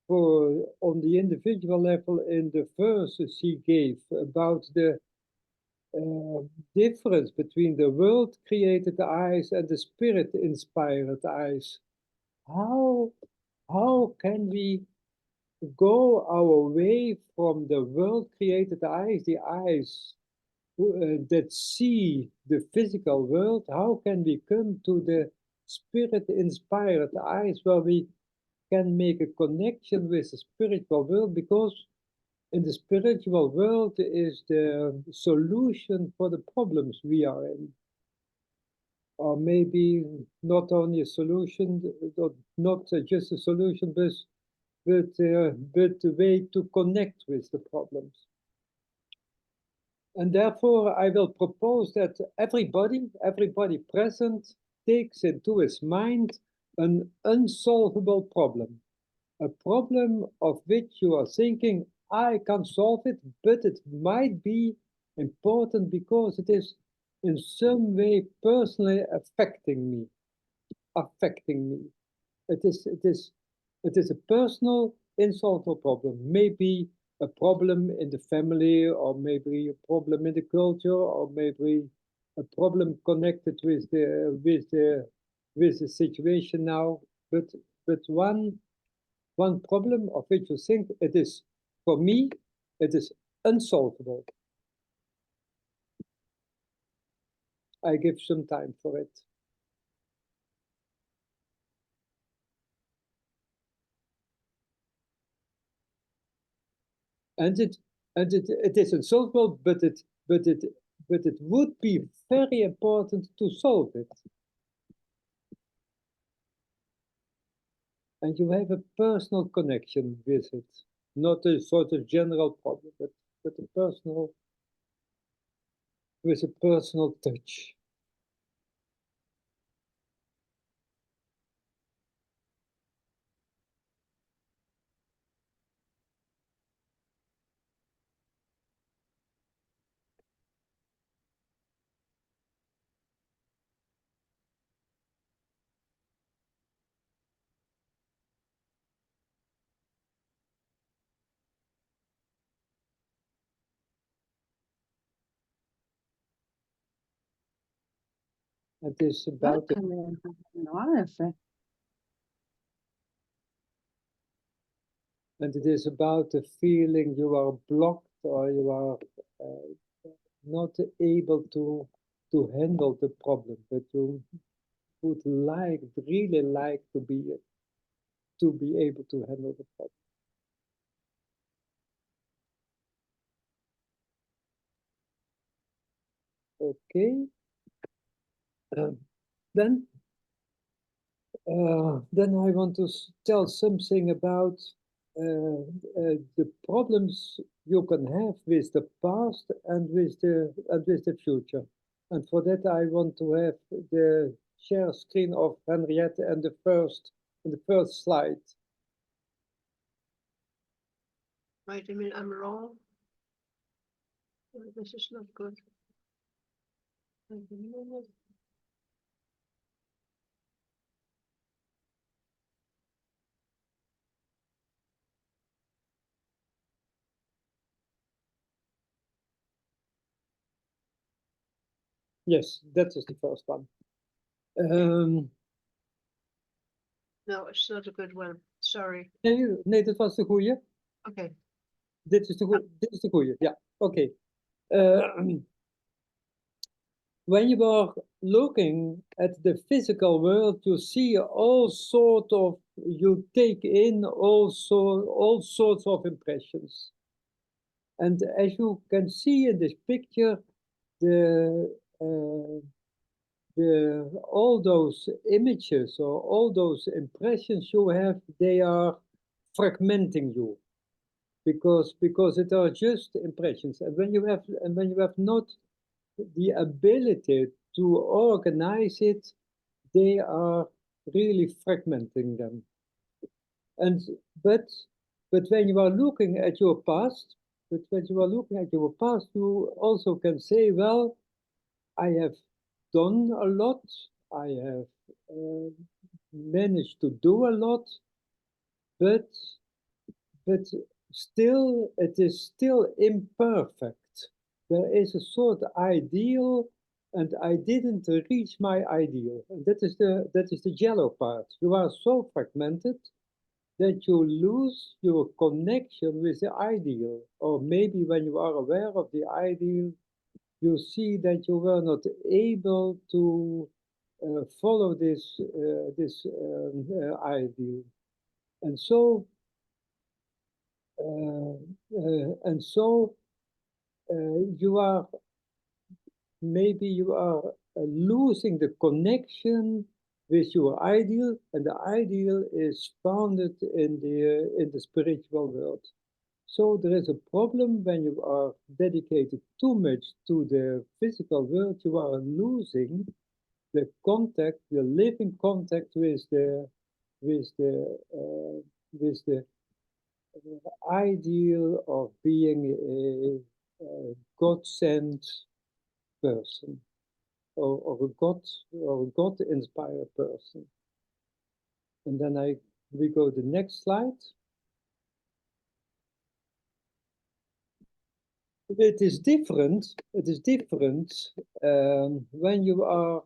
for on the individual level in the verses he gave about the difference between the world-created eyes and the spirit-inspired eyes. How can we go our way from the world-created eyes, the eyes that see the physical world? How can we come to the spirit-inspired eyes where we can make a connection with the spiritual world? Because in the spiritual world is the solution for the problems we are in. Or maybe not only a solution, not just a solution, but the way to connect with the problems. And therefore, I will propose that everybody present takes into his mind an unsolvable problem. A problem of which you are thinking, I can solve it, but it might be important because it is in some way personally affecting me. It is a personal, unsolvable problem. Maybe a problem in the family, or maybe a problem in the culture, or maybe a problem connected with with the situation now, but one problem of which you think it is, for me, it is unsolvable. I give some time for it. And it is unsolvable, but it would be very important to solve it. And you have a personal connection with it, not a sort of general problem, but a personal, with a personal touch. It is about and it is about the feeling you are blocked or you are not able to handle the problem, but you would really like to be able to handle the problem. Okay. Then I want to tell something about the problems you can have with the past and with the future. And for that, I want to have the share screen of Henriette and the first slide. Wait a minute, I'm wrong. This is not good. Wait a minute. Yes, that is the first one. No, it's not a good one. Sorry. Nee, dat was de goeie. Okay. Dit is de goeie, ja. Oké. When you are looking at the physical world, you see you take in all sorts of impressions. And as you can see in this picture, all those images or all those impressions you have, they are fragmenting you, because it are just impressions. And when you have not the ability to organize it, they are really fragmenting them. But when you are looking at your past, you also can say, well, I have done a lot, I have managed to do a lot, but still, it is still imperfect. There is a sort of ideal, and I didn't reach my ideal. And that is the yellow part. You are so fragmented that you lose your connection with the ideal. Or maybe when you are aware of the ideal, you see that you were not able to follow this ideal. And so you are losing the connection with your ideal, and the ideal is founded in the spiritual world. So there is a problem when you are dedicated too much to the physical world. You are losing the contact, the living contact with the ideal of being a God-sent person, or a God-inspired person. And then we go to the next slide. It is different when you are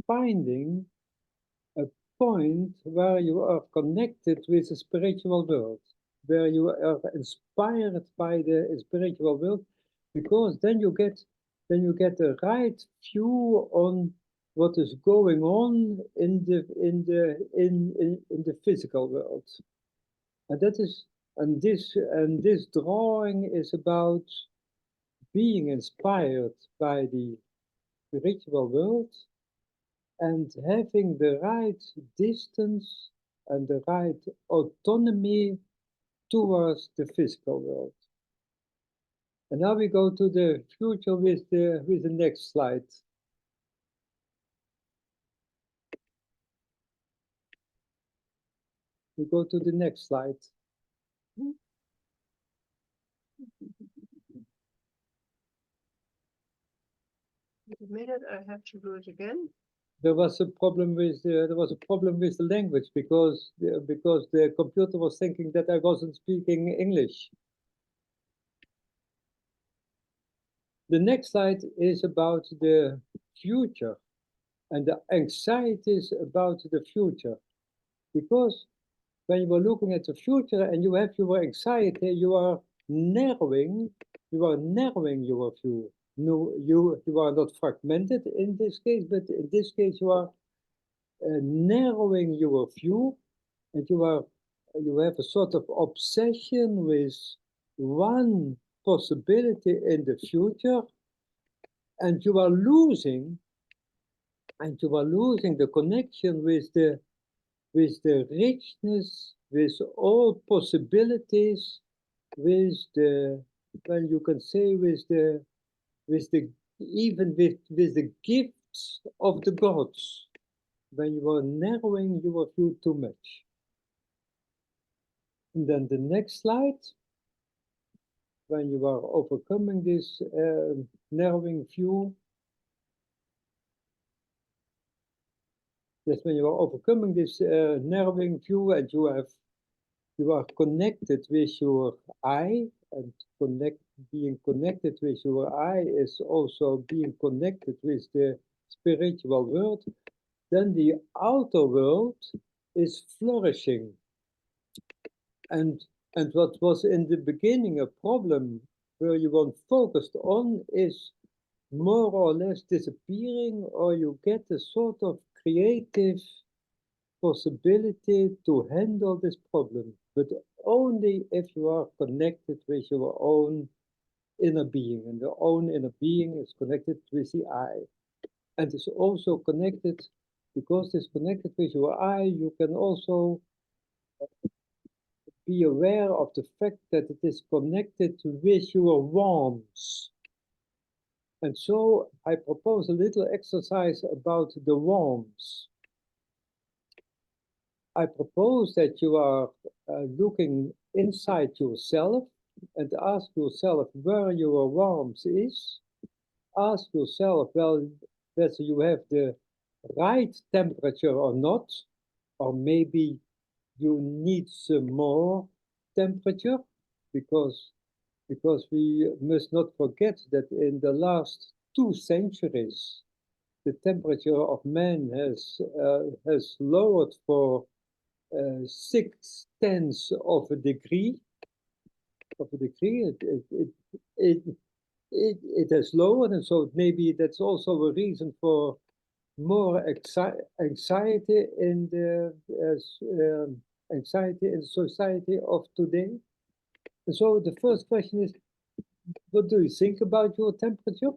finding a point where you are connected with the spiritual world, where you are inspired by the spiritual world, because then you get the right view on what is going on in the physical world. And that is, and this drawing is about being inspired by the spiritual world and having the right distance and the right autonomy towards the physical world. And now we go to the future with the next slide. We go to the next slide. A minute, I have to do it again. There was a problem with the language because the computer was thinking that I wasn't speaking English. The next slide is about the future and the anxieties about the future, because when you are looking at the future and you have your anxiety, you are narrowing your view. No, you are not fragmented in this case, but in this case you are narrowing your view, and you have a sort of obsession with one possibility in the future, and you are losing the connection with the richness, with all possibilities, with the, when you can say, with the gifts of the gods, when you are narrowing your view too much. And then the next slide, when you are overcoming this narrowing view, yes, when you are overcoming this narrowing view and you are connected with your I, and being connected with your I is also being connected with the spiritual world, then the outer world is flourishing. And what was in the beginning a problem where you weren't focused on is more or less disappearing, or you get a sort of creative possibility to handle this problem, but only if you are connected with your own inner being, and your own inner being is connected with the I, and is also connected, because it's connected with your I, you can also be aware of the fact that it is connected with your warmth. And so I propose a little exercise about the warmth. I propose that you are looking inside yourself and ask yourself where your warmth is. Ask yourself, well, whether you have the right temperature or not, or maybe you need some more temperature, because we must not forget that in the last 2 centuries, the temperature of man has lowered for 0.6 of a degree. It has lowered, and so maybe that's also a reason for more anxiety in the society of today. And so the first question is, what do you think about your temperature?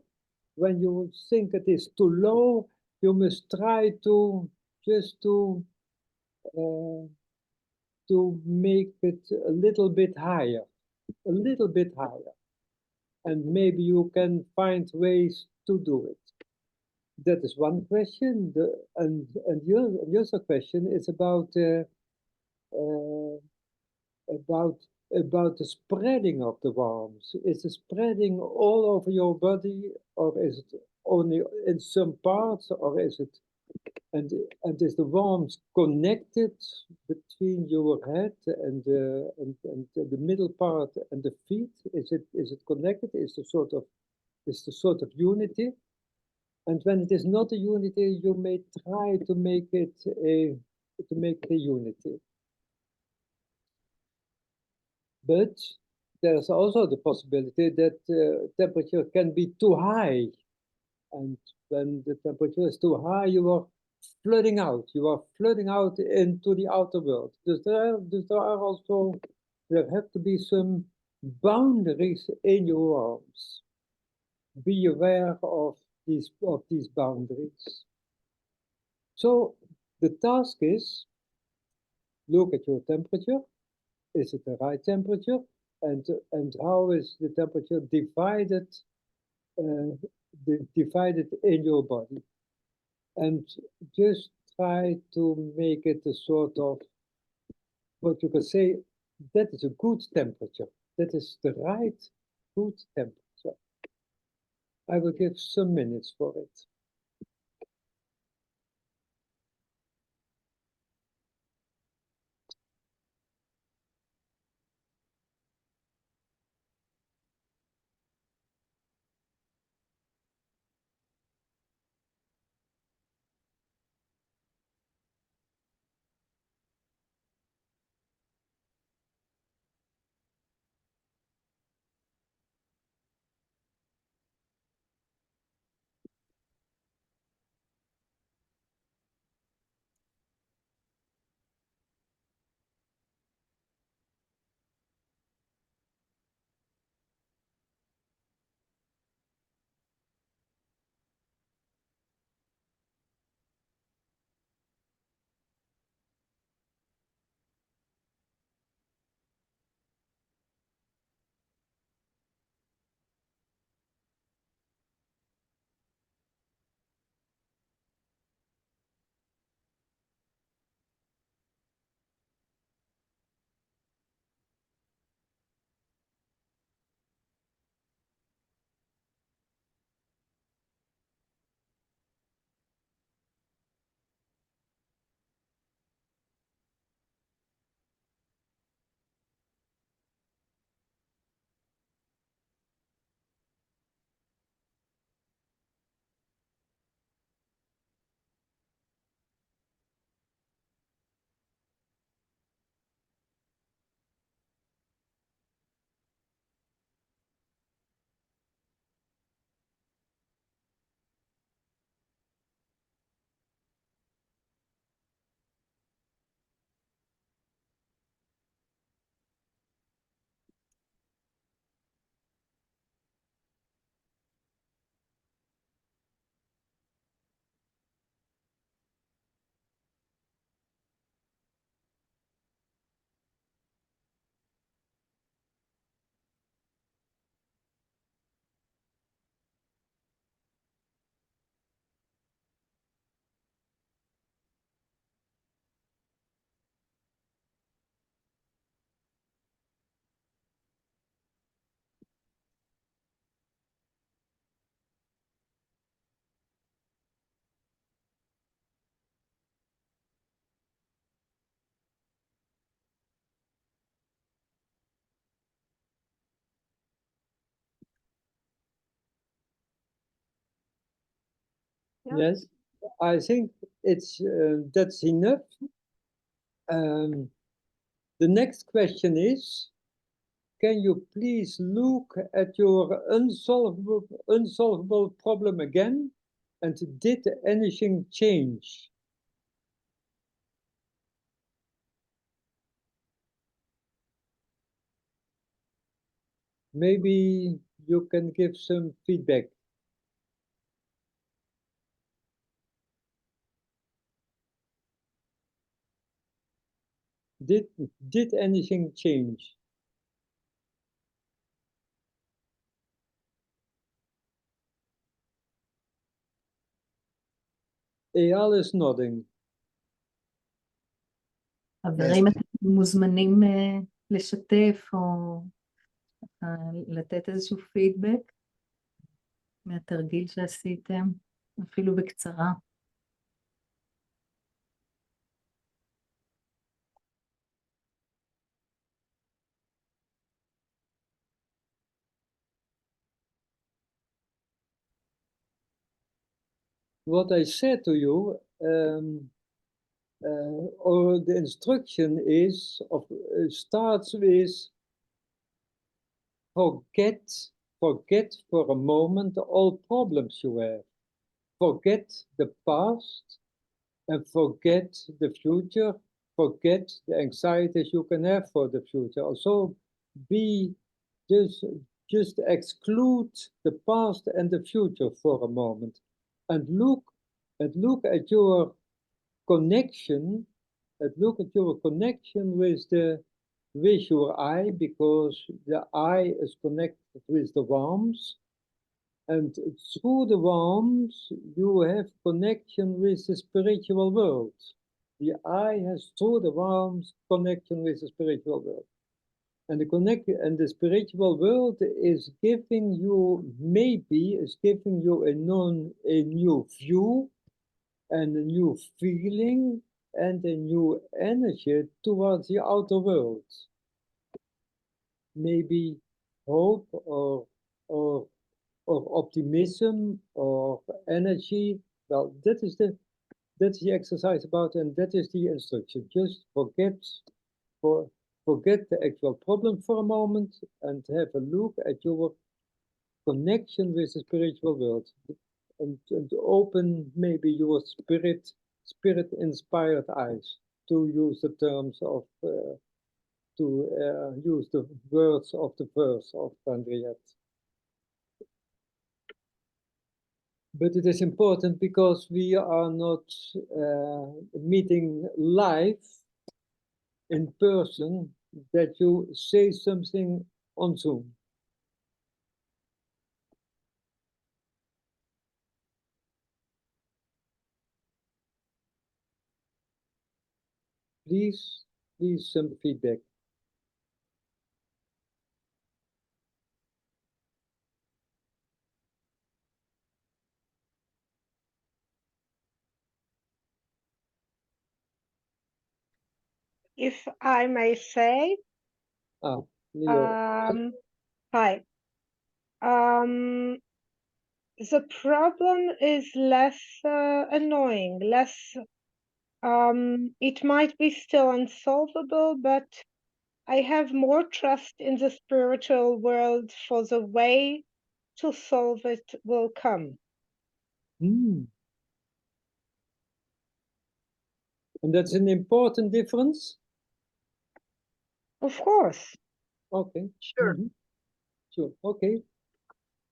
When you think it is too low, you must try to make it a little bbit higher, and maybe you can find ways to do it. That is one question. And the other question is about the spreading of the warmth. Is it spreading all over your body, or is it only in some parts, or is it, and is the warmth connected between your head and the middle part and the feet? Is it connected? Is the sort of unity? And when it is not a unity, you may try to make it a unity. But there's also the possibility that temperature can be too high. And when the temperature is too high, you are flooding out. You are flooding out into the outer world. There have to be some boundaries in your arms. Be aware of these boundaries. So the task is, look at your temperature. Is it the right temperature? And how is the temperature divided in your body? And just try to make it a sort of, what you can say, that is a good temperature. That is the right good temperature. I will give some minutes for it. Yeah. Yes, I think it's that's enough. The next question is, can you please look at your unsolvable problem again? And did anything change? Maybe you can give some feedback. Did anything change? Eyal is nodding. חברים, אתם מוזמנים לשתף או לתת איזשהו פידבק מהתרגיל שעשיתם, אפילו בקצרה. what I said to you, or the instruction is, starts with forget for a moment all problems you have. Forget the past and forget the future. Forget the anxieties you can have for the future. Also, just exclude the past and the future for a moment, and look at your connection. Look at your connection with your eye, because the eye is connected with the worms, and through the worms you have connection with the spiritual world. The eye has through the worms connection with the spiritual world. And the spiritual world is giving you a new view and a new feeling and a new energy towards the outer world. Maybe hope or optimism or energy. Well, that's the exercise about, and that is the instruction. Just forget the actual problem for a moment and have a look at your connection with the spiritual world, and open maybe your spirit inspired eyes, to use the terms of use the words of the verse of Henriette. But it is important, because we are not meeting live in person, that you say something on Zoom. Please some feedback. If I may say, Leo. hi. The problem is less annoying, less, it might be still unsolvable, but I have more trust in the spiritual world for the way to solve it will come. And that's an important difference? Of course. Okay. Sure. Sure. Okay.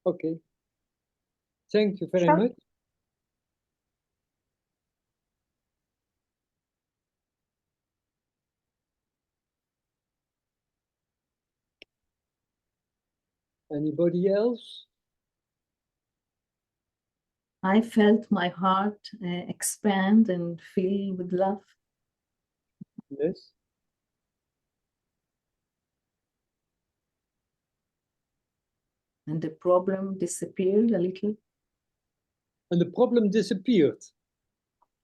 Okay. Thank you very much. Anybody else? I felt my heart expand and fill with love. Yes. And the problem disappeared a little. And the problem disappeared?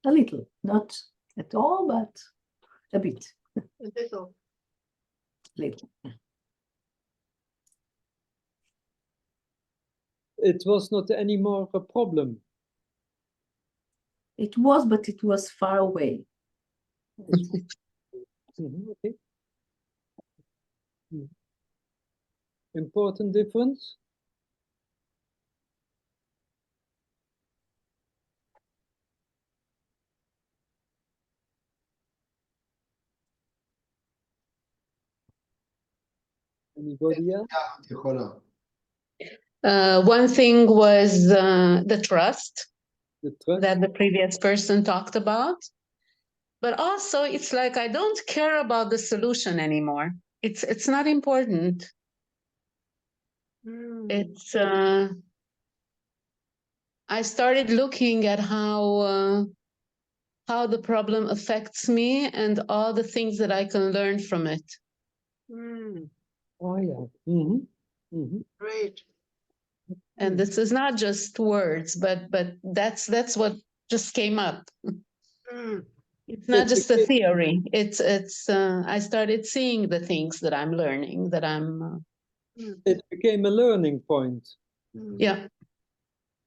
A little, not at all, but a bit. A little. Little. It was not anymore a problem. It was, but it was far away. Okay. Important difference? Anybody else? One thing was the trust trust that the previous person talked about. But also, it's like I don't care about the solution anymore. It's not important. It's I started looking at how the problem affects me and all the things that I can learn from it. Oh yeah. Great. And this is not just words, but that's what just came up. It's not just a theory. It's I started seeing the things that I'm learning, that I'm. It became a learning point. Yeah.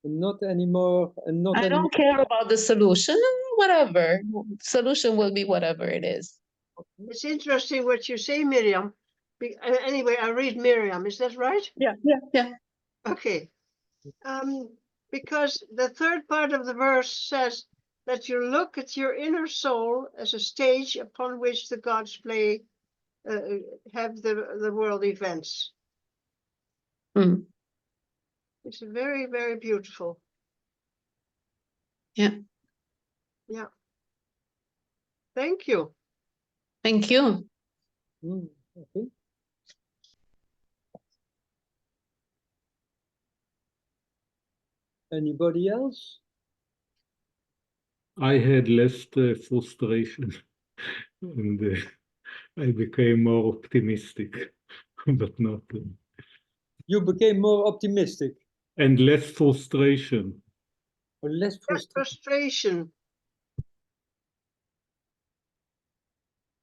not anymore, and not I anymore. don't care about the solution, whatever. Solution will be whatever it is. It's interesting what you say, Miriam. Anyway, I read Miriam. Is that right? Yeah. Okay. Because the third part of the verse says that you look at your inner soul as a stage upon which the gods play, have the world events. Mm. It's very, very beautiful. Yeah. Yeah. Thank you. Thank you. Okay. Anybody else? I had less frustration and I became more optimistic, but not. You became more optimistic. And less frustration. Or less Frustration.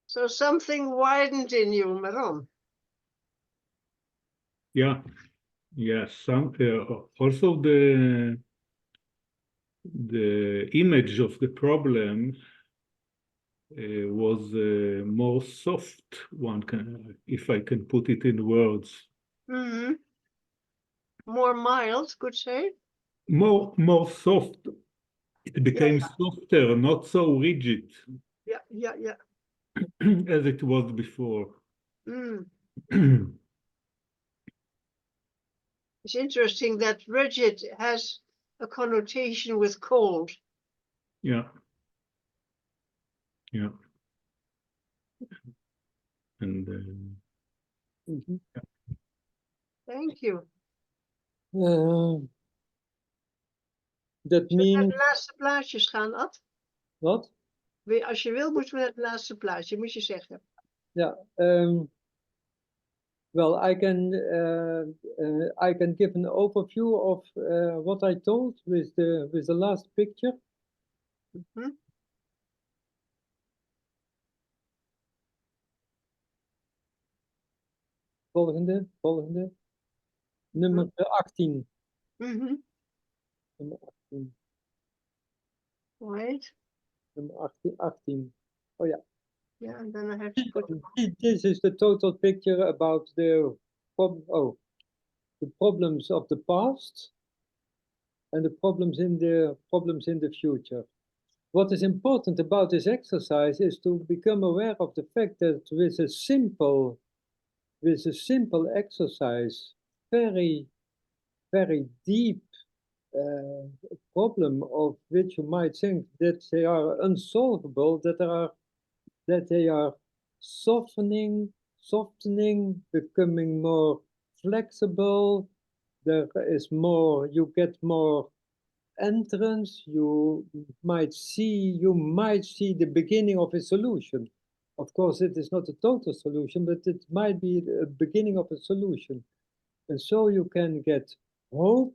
So something widened in you, Maron. Yeah. Some also the image of the problem was more soft. One can, if I can put it in words. Mm-hmm. More mild, could say. More soft. It became softer, not so rigid. Yeah. As it was before. Mm. It's interesting that rigid has a connotation with cold. Yeah. And Thank you. That Zullen we naar means de laatste plaatjes gaan, Ad? what? Als je wil, moeten we naar het laatste plaatje, moet je zeggen. Yeah. Well, I can give an overview of what I told with the last picture. Mm-hmm. Volgende. Nummer 18. Mm-hmm. Nummer 18. Right. Nummer 18. Oh yeah. Yeah, and then I have to put. This is the total picture about the problems of the past and the problems in the future. What is important about this exercise is to become aware of the fact that with a simple exercise, very, very deep problem of which you might think that they are unsolvable, that they are softening, becoming more flexible. There is more, you get more entrance, you might see the beginning of a solution. Of course, it is not a total solution, but it might be the beginning of a solution. And so you can get hope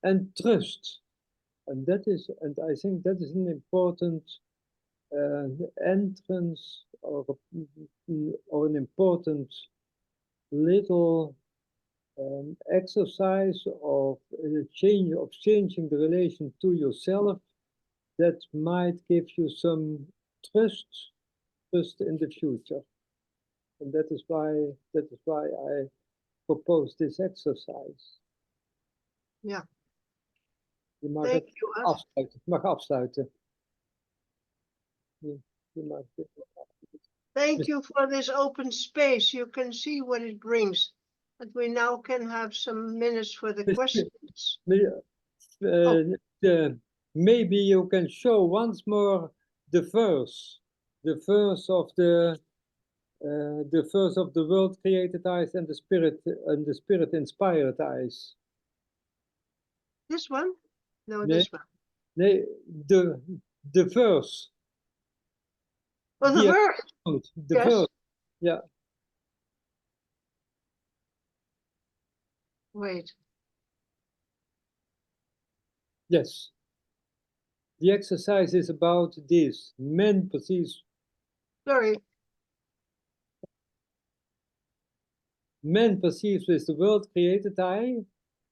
and trust. And I think that is an important entrance or an important little exercise of changing the relation to yourself that might give you some trust in the future. And that is why I propose this exercise. Yeah. Je mag Thank het you, Ad. afsluiten. Je mag afsluiten. Je mag dit Thank you for this open space. You can see what it brings. And we now can have some minutes for the questions. Maybe you can show once more the verse of the world created eyes and the spirit inspired eyes. This one? No, Nee. this one. Nee, the verse. Oh, the verse. The Yes. verse. Yeah. Wait. Yes. The exercise is about this. Man perceives Sorry. with the world created eye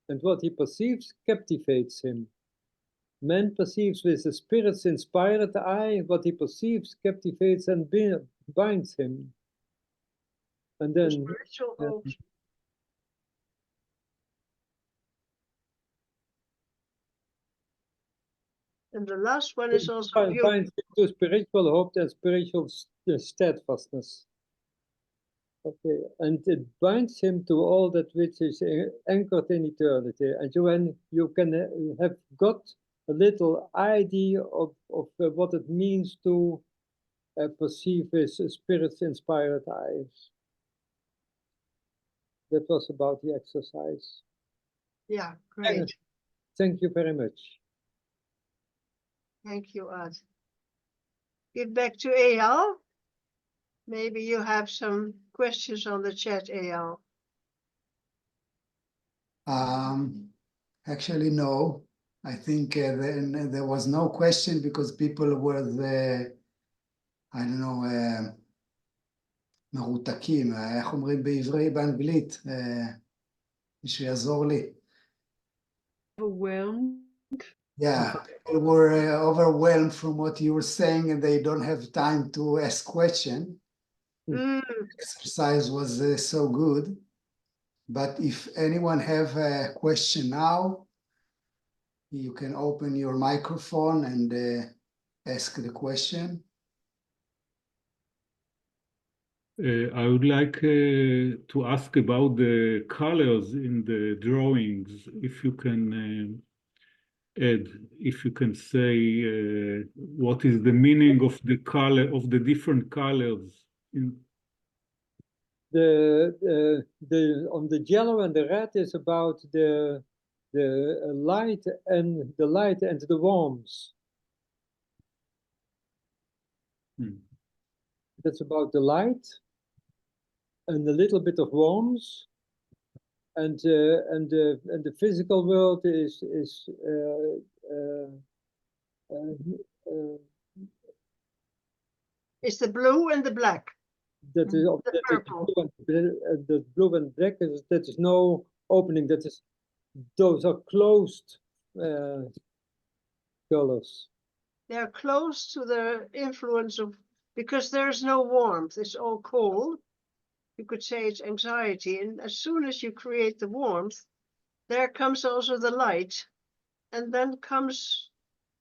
and what he perceives captivates him. Man perceives with the spirit's inspired eye, what he perceives captivates and binds him. And then Spiritual hope. And the last one is also beautiful. binds him to spiritual hope and spiritual steadfastness. Okay, and it binds him to all that which is anchored in eternity. And when you can have got a little idea of what it means to perceive his spirit's inspired eyes. That was about the exercise. Yeah, great. Thank you very much. Thank you, Ad. Give back to Eyal. Maybe you have some questions on the chat, Eyal. Actually, no. I think there was no question because people were I don't know, מרותקים, איך אומרים באנגלית? מישהו יעזור לי. Overwhelmed. Yeah, people were overwhelmed from what you were saying and they don't have time to ask questions. Exercise was so good. But if anyone have a question now, you can open your microphone and ask the question. I would like to ask about the colors in the drawings, if you can add, if you can say what is the meaning of the color, of the different colors. In on the yellow and the red is about the light and the warmth. That's about the light and a little bit of warmth, and the physical world is it's the blue and the black. That is the purple. The blue and black is that is no opening. That is those are closed colors. They are close to the influence of, because there's no warmth. It's all cold. You could say it's anxiety. And as soon as you create the warmth, there comes also the light. And then comes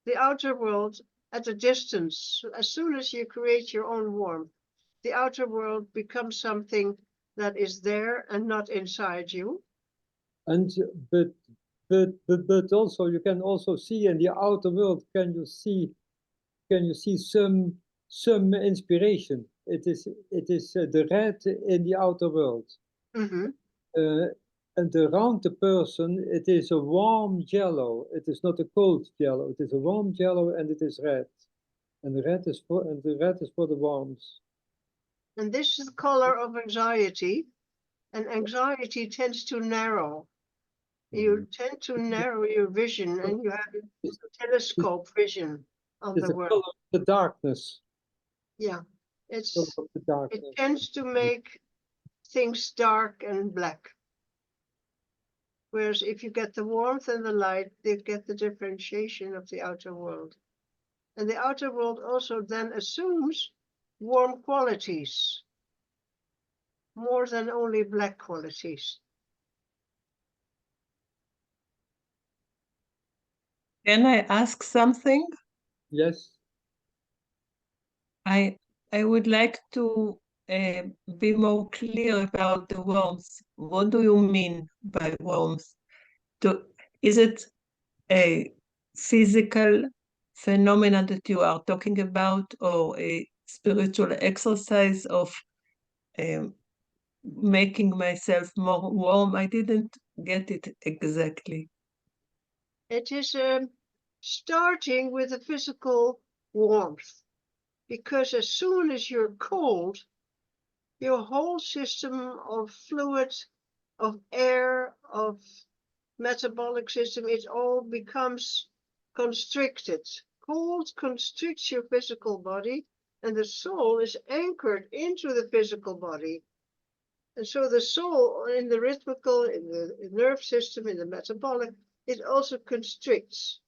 the outer world at a distance. As soon as you create your own warmth, the outer world becomes something that is there and not inside you. And but also you can also see in the outer world, can you see some inspiration? It is the red in the outer world. And around the person, it is a warm yellow. It is not a cold yellow. It is a warm yellow, and it is red. And the red is for the warmth. And this is the color of anxiety. And anxiety tends to narrow. You tend to narrow your vision, and you have a telescope vision of the world. Color of the darkness. Yeah, it tends to make things dark and black. Whereas if you get the warmth and the light, they get the differentiation of the outer world. And the outer world also then assumes warm qualities, more than only black qualities. Can I ask something? Yes. I would like to be more clear about the warmth. What do you mean by warmth? Is it a physical phenomenon that you are talking about, or a spiritual exercise of making myself more warm? I didn't get it exactly. It is starting with a physical warmth, because as soon as you're cold, your whole system of fluid, of air, of metabolic system, it all becomes constricted. Cold constricts your physical body, and the soul is anchored into the physical body. And so the soul in the rhythmical, in the nerve system, in the metabolic, it also constricts.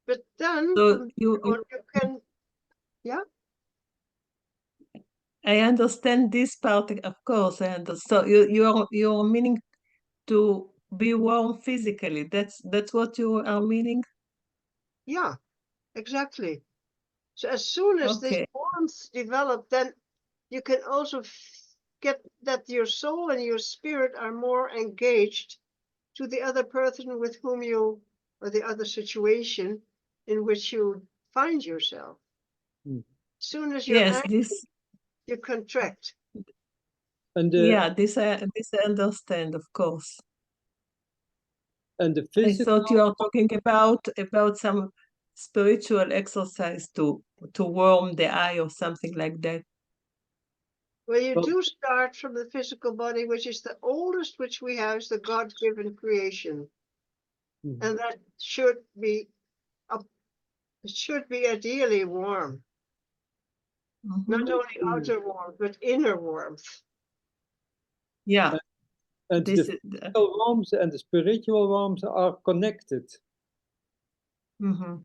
But then So from you on you can, yeah, I understand this part, of course, I understand. So you're meaning to be warm physically. That's what you are meaning? yeah, exactly. So as soon as this Okay. warmth develops, then you can also get that your soul and your spirit are more engaged to the other person with whom you, or the other situation in which you find yourself. Mm. As soon as you're Yes, angry, this, you contract. And yeah, this I understand, of course. and the I physical, thought you are talking about some spiritual exercise to warm the eye or something like that. Well, you Well- do start from the physical body, which is the oldest which we have, is the God-given creation. Mhm. And that should be it should be ideally warm. Not Mhm. only outer warmth, but inner warmth. Yeah, and this the is, physical warmth and the spiritual warmth are connected. mhm.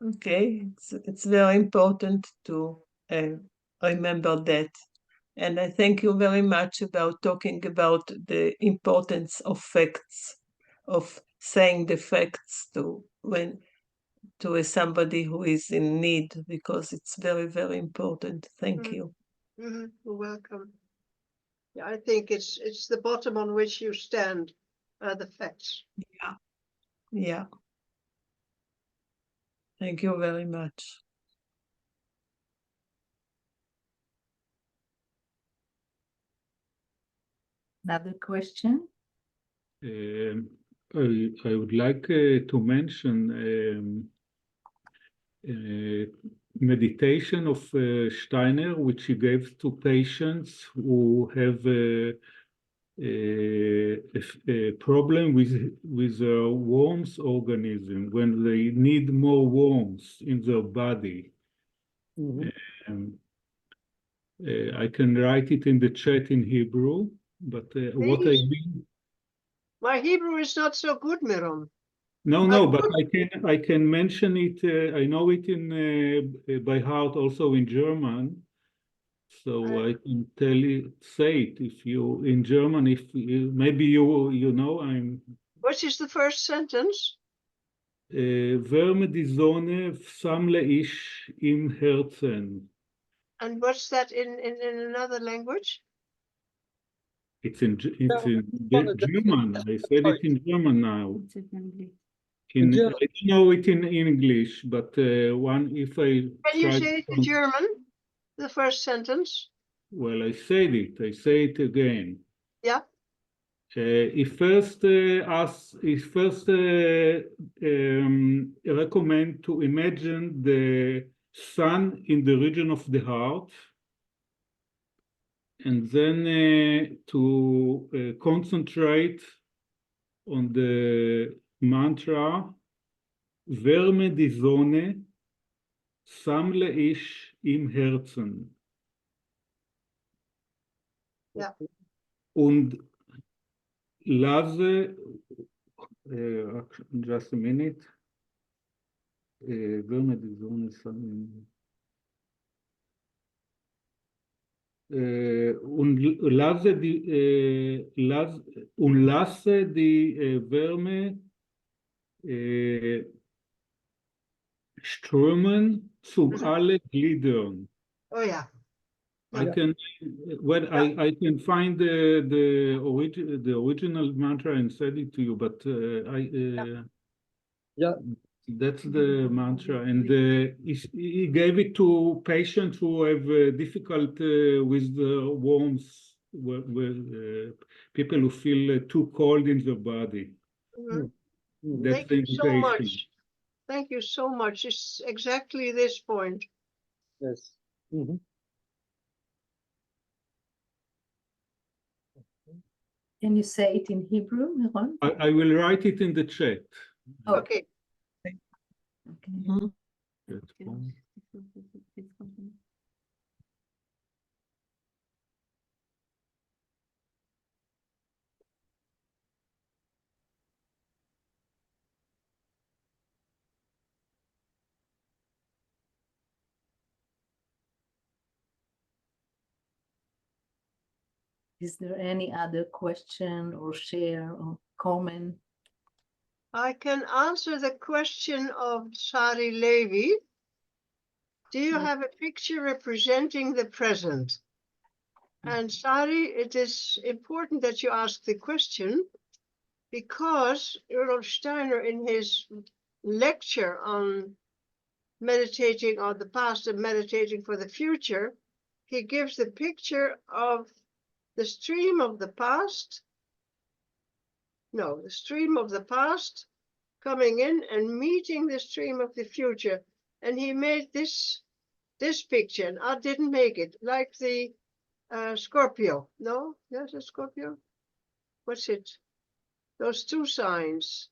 Okay, it's very important to remember that. And I thank you very much about talking about the importance of facts, of saying the facts to somebody who is in need, because it's very, very important. Thank you. You're welcome. Yeah, I think it's the bottom on which you stand, the facts. Yeah. Thank you very much. Another question? I would like to mention meditation of Steiner, which he gave to patients who have a problem with a warmth organism, when they need more warmth in their body. Mhm. I can write it in the chat in Hebrew, but what I mean. My Hebrew is not so good, Miron. No, but I can mention it. I know it in by heart also in German, so I can say it if you in German. If you, maybe you know I'm. Which is the first sentence? Wärme die Sonne, sammle ich im Herzen. And what's that in another language? It's in German. I said it in German now. I don't know it in English, but if I Can you try say it in German? The first sentence? Well, I said it. I say it again. Yeah. He first recommend to imagine the sun in the region of the heart, and then to concentrate on the mantra Wärme die Sonne, sammle ich im Herzen. Yeah. Und lasse, just a minute, Wärme die Sonne, und lasse die Wärme strömen zu alle Gliedern. Oh yeah. I can find the original mantra and send it to you, but that's the mantra, and he gave it to patients who have difficult with the warmth, people who feel too cold in their body. That's Thank the you so invitation. much. Thank you so much. It's exactly this point. Yes. Can you say it in Hebrew, Miron? I will write it in the chat. Oh. Okay. Mhm. Is there any other question or share or comment? I can answer the question of Sari Levi. Do you have a picture representing the present? And Sari, it is important that you ask the question because Rudolf Steiner, in his lecture on meditating on the past and meditating for the future, he gives the picture of the stream of the past. No, the stream of the past coming in and meeting the stream of the future. And he made this picture, and I didn't make it, like the Scorpio. No? Yes, a Scorpio? What's it? Those two signs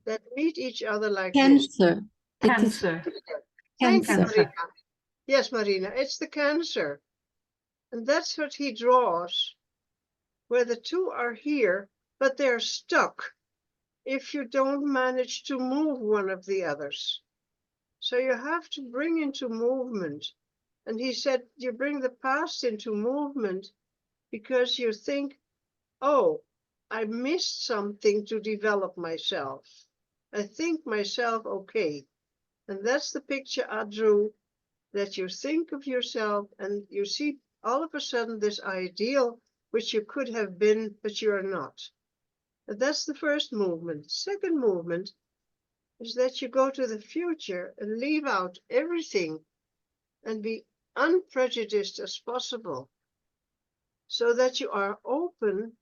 that meet each other like Cancer. this. Cancer. Thank you, Cancer. Marina. Yes, Marina, it's the Cancer. And that's what he draws, where the two are here, but they're stuck if you don't manage to move one of the others. So you have to bring into movement. And he said, you bring the past into movement because you think, oh, I missed something to develop myself. I think myself okay. And that's the picture I drew, that you think of yourself and you see all of a sudden this ideal which you could have been, but you are not. And that's the first movement. Second movement is that you go to the future and leave out everything and be unprejudiced as possible, so that you are open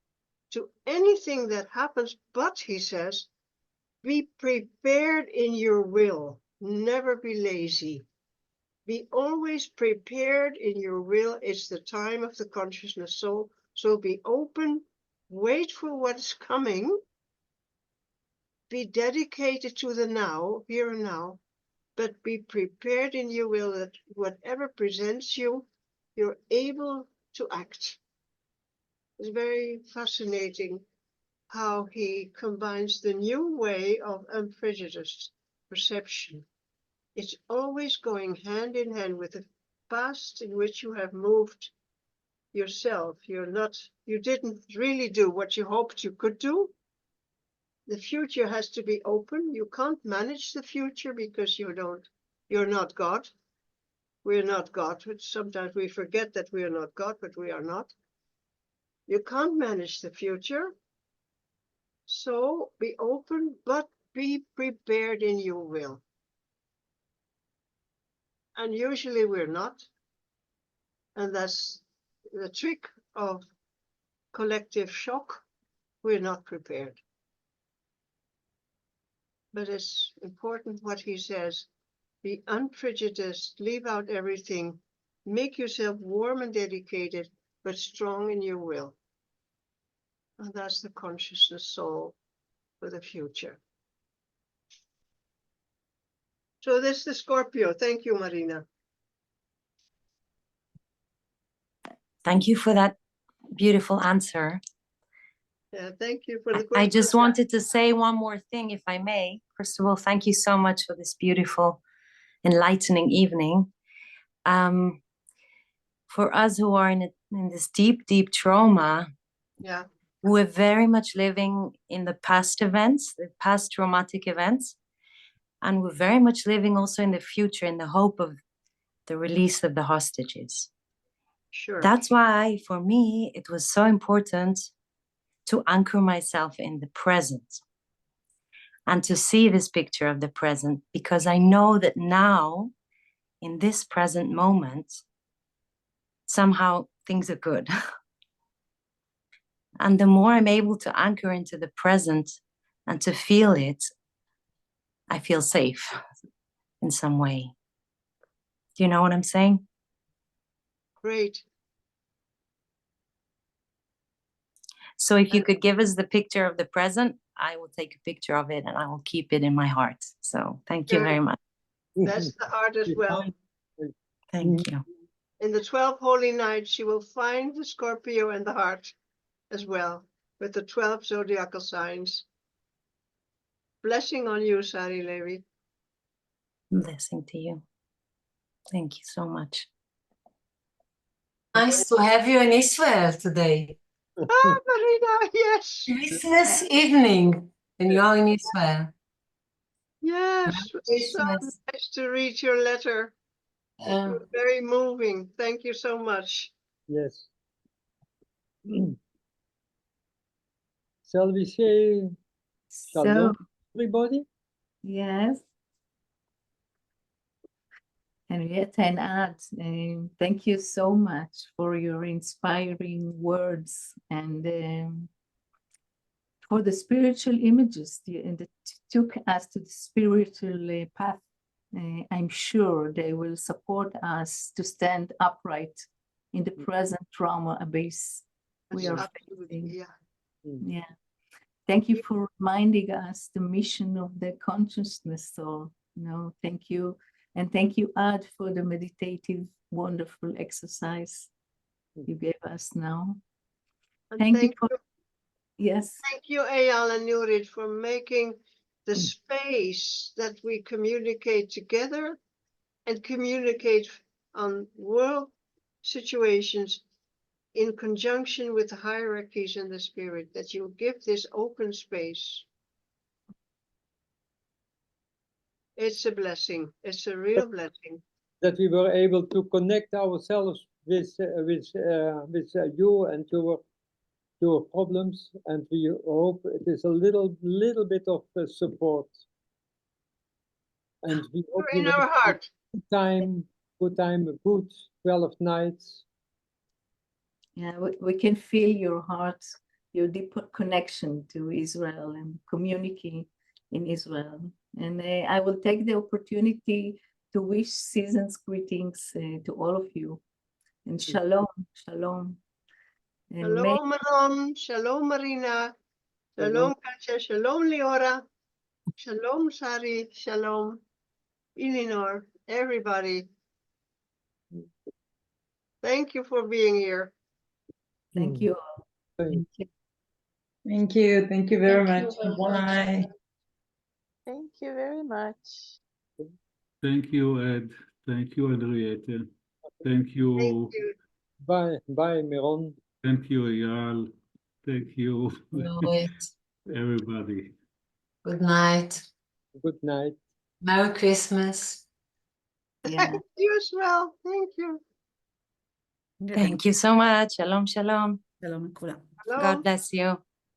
to anything that happens. But he says, be prepared in your will, never be lazy. Be always prepared in your will. It's the time of the consciousness soul. So be open, wait for what's coming, be dedicated to the now, here and now, but be prepared in your will that whatever presents you, you're able to act. It's very fascinating how he combines the new way of unprejudiced perception. It's always going hand in hand with the past in which you have moved yourself. You didn't really do what you hoped you could do. The future has to be open. You can't manage the future because you're not God. We're not God. Sometimes we forget that we are not God, but we are not. You can't manage the future. So be open, but be prepared in your will. And usually we're not. And that's the trick of collective shock. We're not prepared. But it's important what he says. Be unprejudiced, leave out everything, make yourself warm and dedicated, but strong in your will. And that's the consciousness soul for the future. So this is the Scorpio. Thank you, Marina. Thank you for that beautiful answer. Yeah, thank you for the question. I just wanted to say one more thing, if I may. First of all, thank you so much for this beautiful, enlightening evening. For us who are in this deep, deep trauma, yeah, we're very much living in the past events, the past traumatic events, and we're very much living also in the future in the hope of the release of the hostages. Sure. That's why, for me, it was so important to anchor myself in the present and to see this picture of the present, because I know that now, in this present moment, somehow things are good. And the more I'm able to anchor into the present and to feel it, I feel safe in some way. Do you know what I'm saying? Great. So if you could give us the picture of the present, I will take a picture of it and I will keep it in my heart. So thank you very much. That's the heart as well. Thank you. In the 12 holy nights, you will find the Scorpio and the heart as well, with the 12 zodiacal signs. Blessing on you, Sari Levi. Blessing to you. Thank you so much. Nice to have you in Israel today. Ah, Marina, yes. Christmas evening, and you're in Israel. Yes, Merry it's so Christmas. nice to read your letter. It was very moving. Thank you so much. Yes. Shall we say So, shalom, everybody? yes. Henrietta and Ad, thank you so much for your inspiring words and for the spiritual images that took us to the spiritual path. I'm sure they will support us to stand upright in the present trauma abyss we are facing. Yeah. Yeah. Thank you for reminding us the mission of the consciousness soul. Thank you. And thank you, Ad, for the meditative, wonderful exercise you gave us now. And Thank you for, yes. Thank you, Eyal and Nurit, for making the space that we communicate together and communicate on world situations in conjunction with the hierarchies and the spirit, that you give this open space. It's a blessing. It's a real blessing. That we were able to connect ourselves with you and your problems, and we hope it is a little bit of support. And we hope You're in our heart. Good time, a good 12 nights. Yeah, we can feel your heart, your deep connection to Israel and community in Israel. And I will take the opportunity to wish season's greetings to all of you. And shalom, shalom. And Shalom, Manon. Shalom, Marina. Shalom, Katja. Shalom, Leora. Shalom, Sari. Shalom, Elinor. Everybody. Thank you for being here. Thank you. Thank you. Thank you. Thank you very much. Bye. Thank you very much. Thank you, Ed. Thank you, Henrietta. Thank you. Thank you. Bye, Miron. Thank you, Eyal. Thank you, everybody. Good night. Good night. Merry Christmas. Yeah. You as well. Thank you. Thank you so much. Shalom, shalom. שלום לכולם. Hello. God bless you.